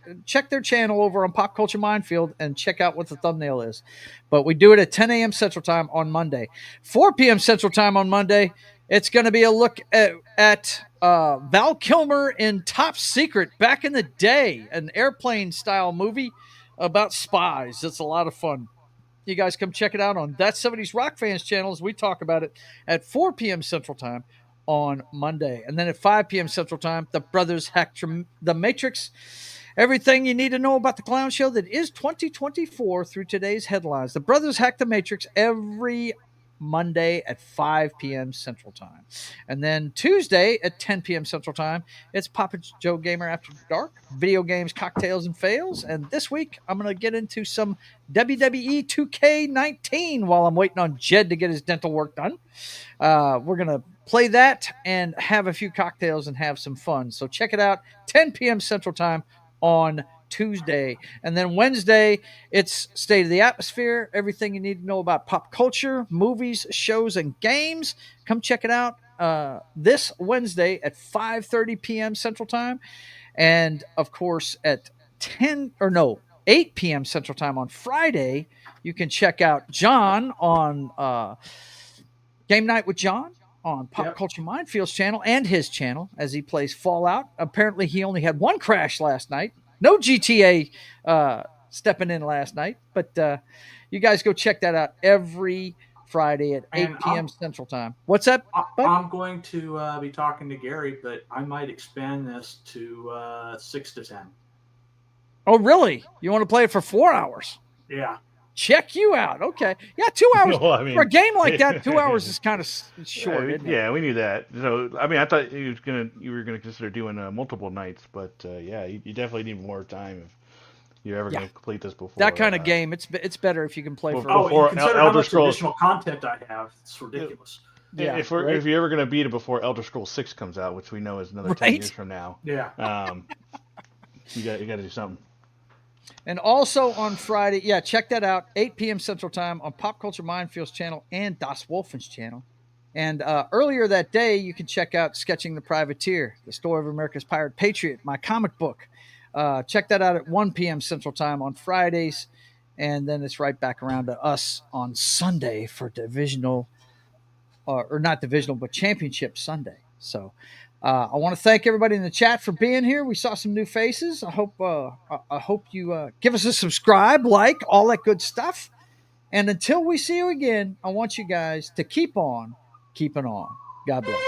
their channel over on Pop Culture Minefield and check out what the thumbnail is. But we do it at 10 a.m. Central Time on Monday, 4 p.m. Central Time on Monday. It's going to be a look at Val Kilmer in Top Secret back in the day, an airplane style movie about spies. It's a lot of fun. You guys come check it out on That 70s Rock Fans channels. We talk about it at 4 p.m. Central Time on Monday. And then at 5 p.m. Central Time, the Brothers Hack The Matrix. Everything you need to know about the clown show that is 2024 through today's headlines. The Brothers Hack the Matrix every Monday at 5 p.m. Central Time. And then Tuesday at 10 p.m. Central Time, it's Papa Joe Gamer After Dark, video games, cocktails, and fails. And this week, I'm going to get into some WWE 2K19 while I'm waiting on Jed to get his dental work done. We're going to play that and have a few cocktails and have some fun. So check it out, 10 p.m. Central Time on Tuesday. And then Wednesday, it's State of the Atmosphere, everything you need to know about pop culture, movies, shows, and games. Come check it out this Wednesday at 5:30 p.m. Central Time. And, of course, at 8 p.m. Central Time on Friday, you can check out John on Game Night with John on Pop Culture Mindfield's channel and his channel as he plays Fallout. Apparently, he only had one crash last night. No GTA stepping in last night, but you guys go check that out every Friday at 8 p.m. Central Time. What's up, bud? I'm going to be talking to Gary, but I might expand this to 6 to 10. Oh, really? You want to play it for 4 hours? Yeah. Check you out. Okay. Yeah, 2 hours. No, I mean, for a game like that, 2 hours is kind of short, isn't it? Yeah, we knew that. So, I mean, I thought you were gonna consider doing multiple nights, but yeah, you definitely need more time if you're ever gonna complete this before. That kind of game, it's better if you can play for. You consider how much additional content I have. It's ridiculous. Yeah, if you're ever gonna beat it before Elder Scrolls 6 comes out, which we know is another 10 years from now. Yeah. You got to do something. And also on Friday, check that out, 8 p.m. Central Time on Pop Culture Mindfield's channel and Das Wolfen's channel. And earlier that day, you can check out Sketching the Privateer, the story of America's Pirate Patriot, my comic book. Check that out at 1 p.m. Central Time on Fridays. And then it's right back around to us on Sunday for divisional, or not divisional, but championship Sunday. So I want to thank everybody in the chat for being here. We saw some new faces. I hope you give us a subscribe, like, all that good stuff. And until we see you again, I want you guys to keep on keeping on. God bless.